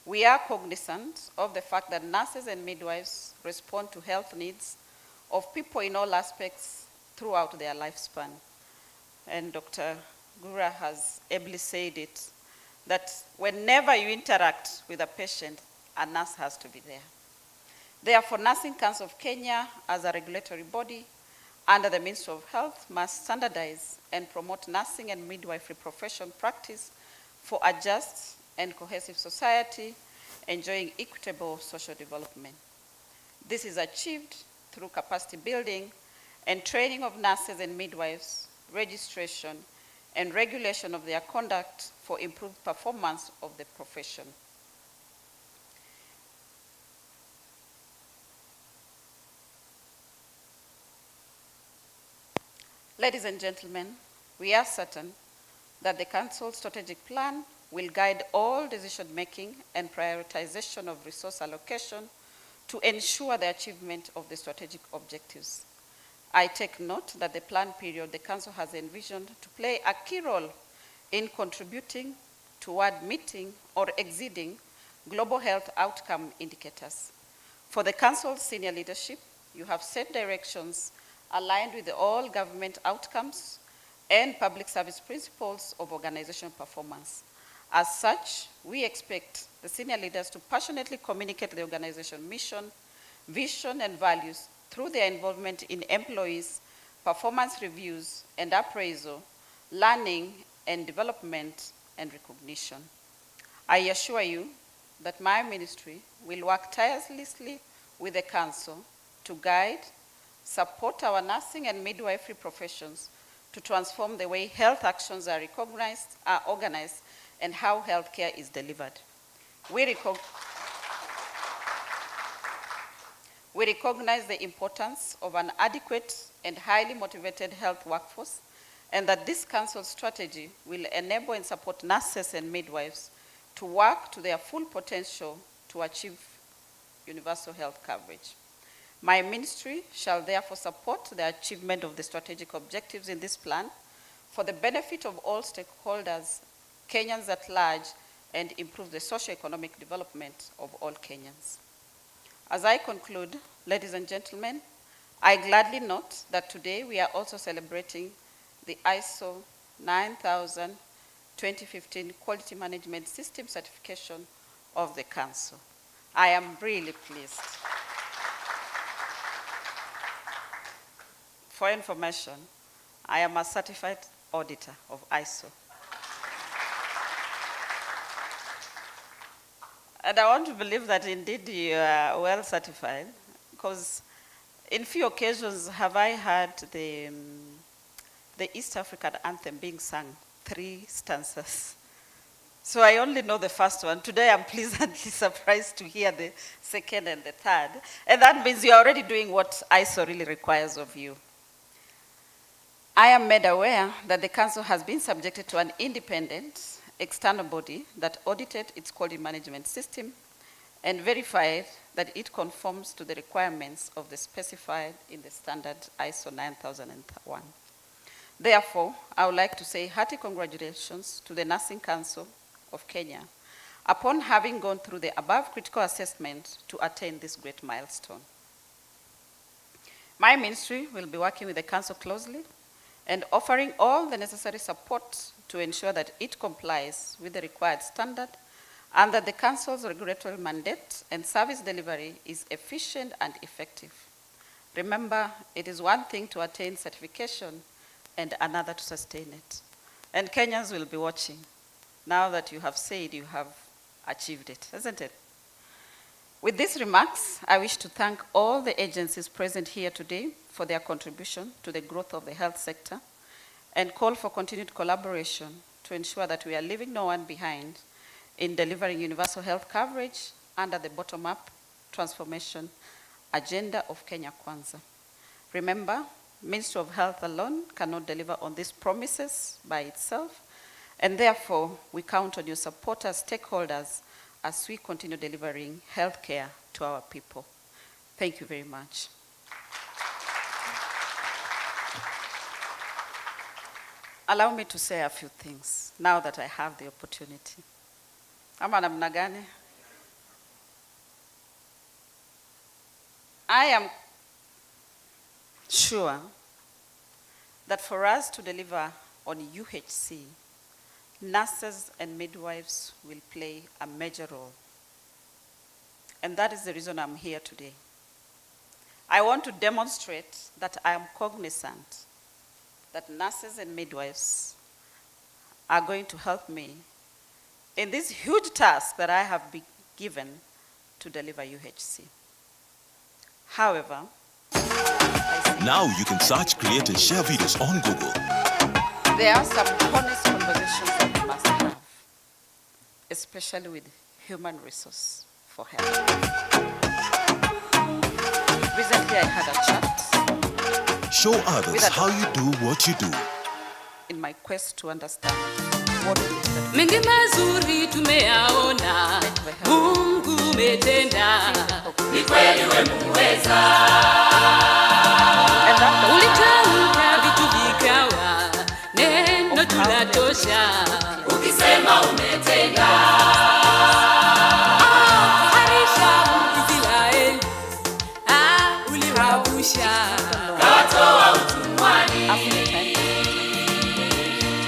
We are cognizant of the fact that nurses and midwives respond to health needs of people in all aspects throughout their lifespan. And Dr. Gura has ably said it, that whenever you interact with a patient, a nurse has to be there. Therefore, Nursing Council of Kenya, as a regulatory body under the Ministry of Health, must standardize and promote nursing and midwifery profession practice for a just and cohesive society, enjoying equitable social development. This is achieved through capacity building and training of nurses and midwives, registration, and regulation of their conduct for improved performance of the profession. Ladies and gentlemen, we are certain that the Council's strategic plan will guide all decision-making and prioritization of resource allocation to ensure the achievement of the strategic objectives. I take note that the planned period the Council has envisioned to play a key role in contributing toward meeting or exceeding global health outcome indicators. For the Council's senior leadership, you have set directions aligned with all government outcomes and public service principles of organization performance. As such, we expect the senior leaders to passionately communicate the organization mission, vision, and values through their involvement in employees, performance reviews and appraisal, learning and development, and recognition. I assure you that my ministry will work tirelessly with the Council to guide, support our nursing and midwifery professions to transform the way health actions are recognized, are organized, and how healthcare is delivered. We recognize the importance of an adequate and highly motivated health workforce, and that this Council strategy will enable and support nurses and midwives to work to their full potential to achieve universal health coverage. My ministry shall therefore support the achievement of the strategic objectives in this plan for the benefit of all stakeholders, Kenyans at large, and improve the socio-economic development of all Kenyans. As I conclude, ladies and gentlemen, I gladly note that today we are also celebrating the ISO 9000-2015 Quality Management System certification of the Council. I am really pleased. For information, I am a certified auditor of ISO. And I want to believe that indeed you are well certified, because in few occasions have I heard the East African anthem being sung 3 stanzas. So I only know the first one. Today I'm pleasantly surprised to hear the second and the third. And that means you're already doing what ISO really requires of you. I am made aware that the Council has been subjected to an independent external body that audited its quality management system and verified that it conforms to the requirements of the specified in the standard ISO 9001. Therefore, I would like to say hearty congratulations to the Nursing Council of Kenya upon having gone through the above critical assessment to attain this great milestone. My ministry will be working with the Council closely and offering all the necessary support to ensure that it complies with the required standard and that the Council's regulatory mandate and service delivery is efficient and effective. Remember, it is one thing to attain certification and another to sustain it. And Kenyans will be watching now that you have said you have achieved it, isn't it? With these remarks, I wish to thank all the agencies present here today for their contribution to the growth of the health sector and call for continued collaboration to ensure that we are leaving no one behind in delivering universal health coverage under the bottom-up transformation agenda of Kenya Kwanza. Remember, Ministry of Health alone cannot deliver on these promises by itself, and therefore we count on your support as stakeholders as we continue delivering health care to our people. Thank you very much. Allow me to say a few things now that I have the opportunity. Ama namna gani? I am sure that for us to deliver on UHC, nurses and midwives will play a major role. And that is the reason I'm here today. I want to demonstrate that I am cognizant that nurses and midwives are going to help me in this huge task that I have been given to deliver UHC. However, now you can search, create, and share videos on Google. There are some honest conversations that we must have, especially with human resource for health. Recently, I had a chat. Show others how you do what you do. In my quest to understand what it is that Mengi mazuri tumeyaona, Mungu umetenda, ni kweli wewe muweza. Ulitamka vitu vikawa, neno tunatosha, ukisema umetenda. Harisha Israeli, uliwavusha, kawatoa utumwani.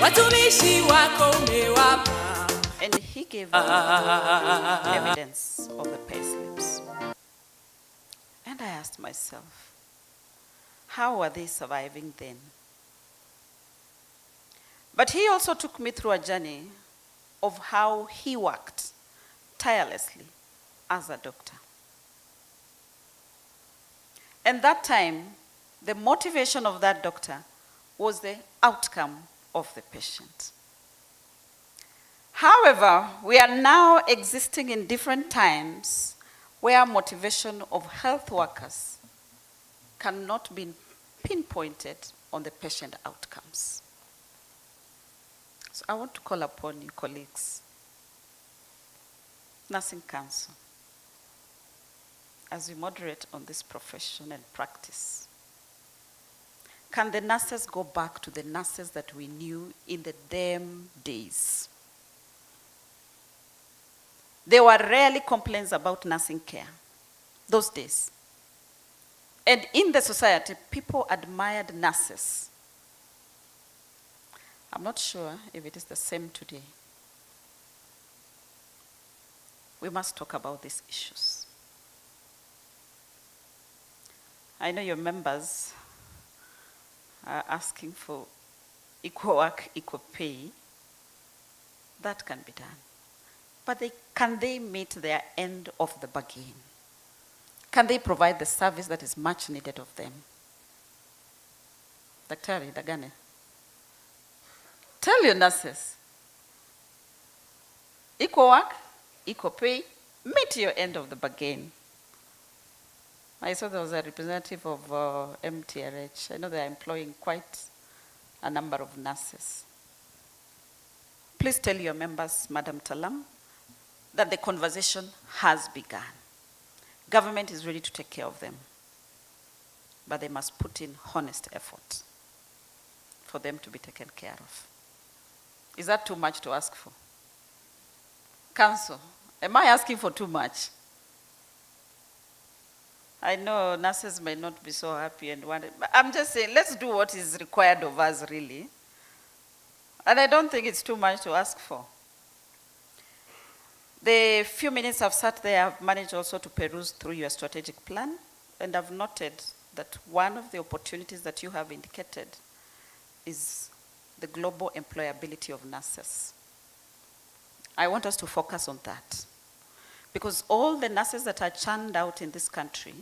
Watumishi wako umewapa. And he gave evidence of the payslips. And I asked myself, how are they surviving then? But he also took me through a journey of how he worked tirelessly as a doctor. And that time, the motivation of that doctor was the outcome of the patient. However, we are now existing in different times where motivation of health workers cannot be pinpointed on the patient outcomes. So I want to call upon you, colleagues, Nursing Council, as we moderate on this profession and practice. Can the nurses go back to the nurses that we knew in the damn days? There were rarely complaints about nursing care those days. And in the society, people admired nurses. I'm not sure if it is the same today. We must talk about these issues. I know your members are asking for equal work, equal pay. That can be done. But can they meet their end of the bargain? Can they provide the service that is much needed of them? Daktari, Dagane, tell your nurses, equal work, equal pay, meet your end of the bargain. I saw there was a representative of MTRH. I know they are employing quite a number of nurses. Please tell your members, Madam Talam, that the conversation has begun. Government is ready to take care of them, but they must put in honest effort for them to be taken care of. Is that too much to ask for? Council, am I asking for too much? I know nurses may not be so happy and want it, but I'm just saying, let's do what is required of us, really. And I don't think it's too much to ask for. The few minutes I've sat there, I've managed also to peruse through your strategic plan, and I've noted that one of the opportunities that you have indicated is the global employability of nurses. I want us to focus on that, because all the nurses that are churned out in this country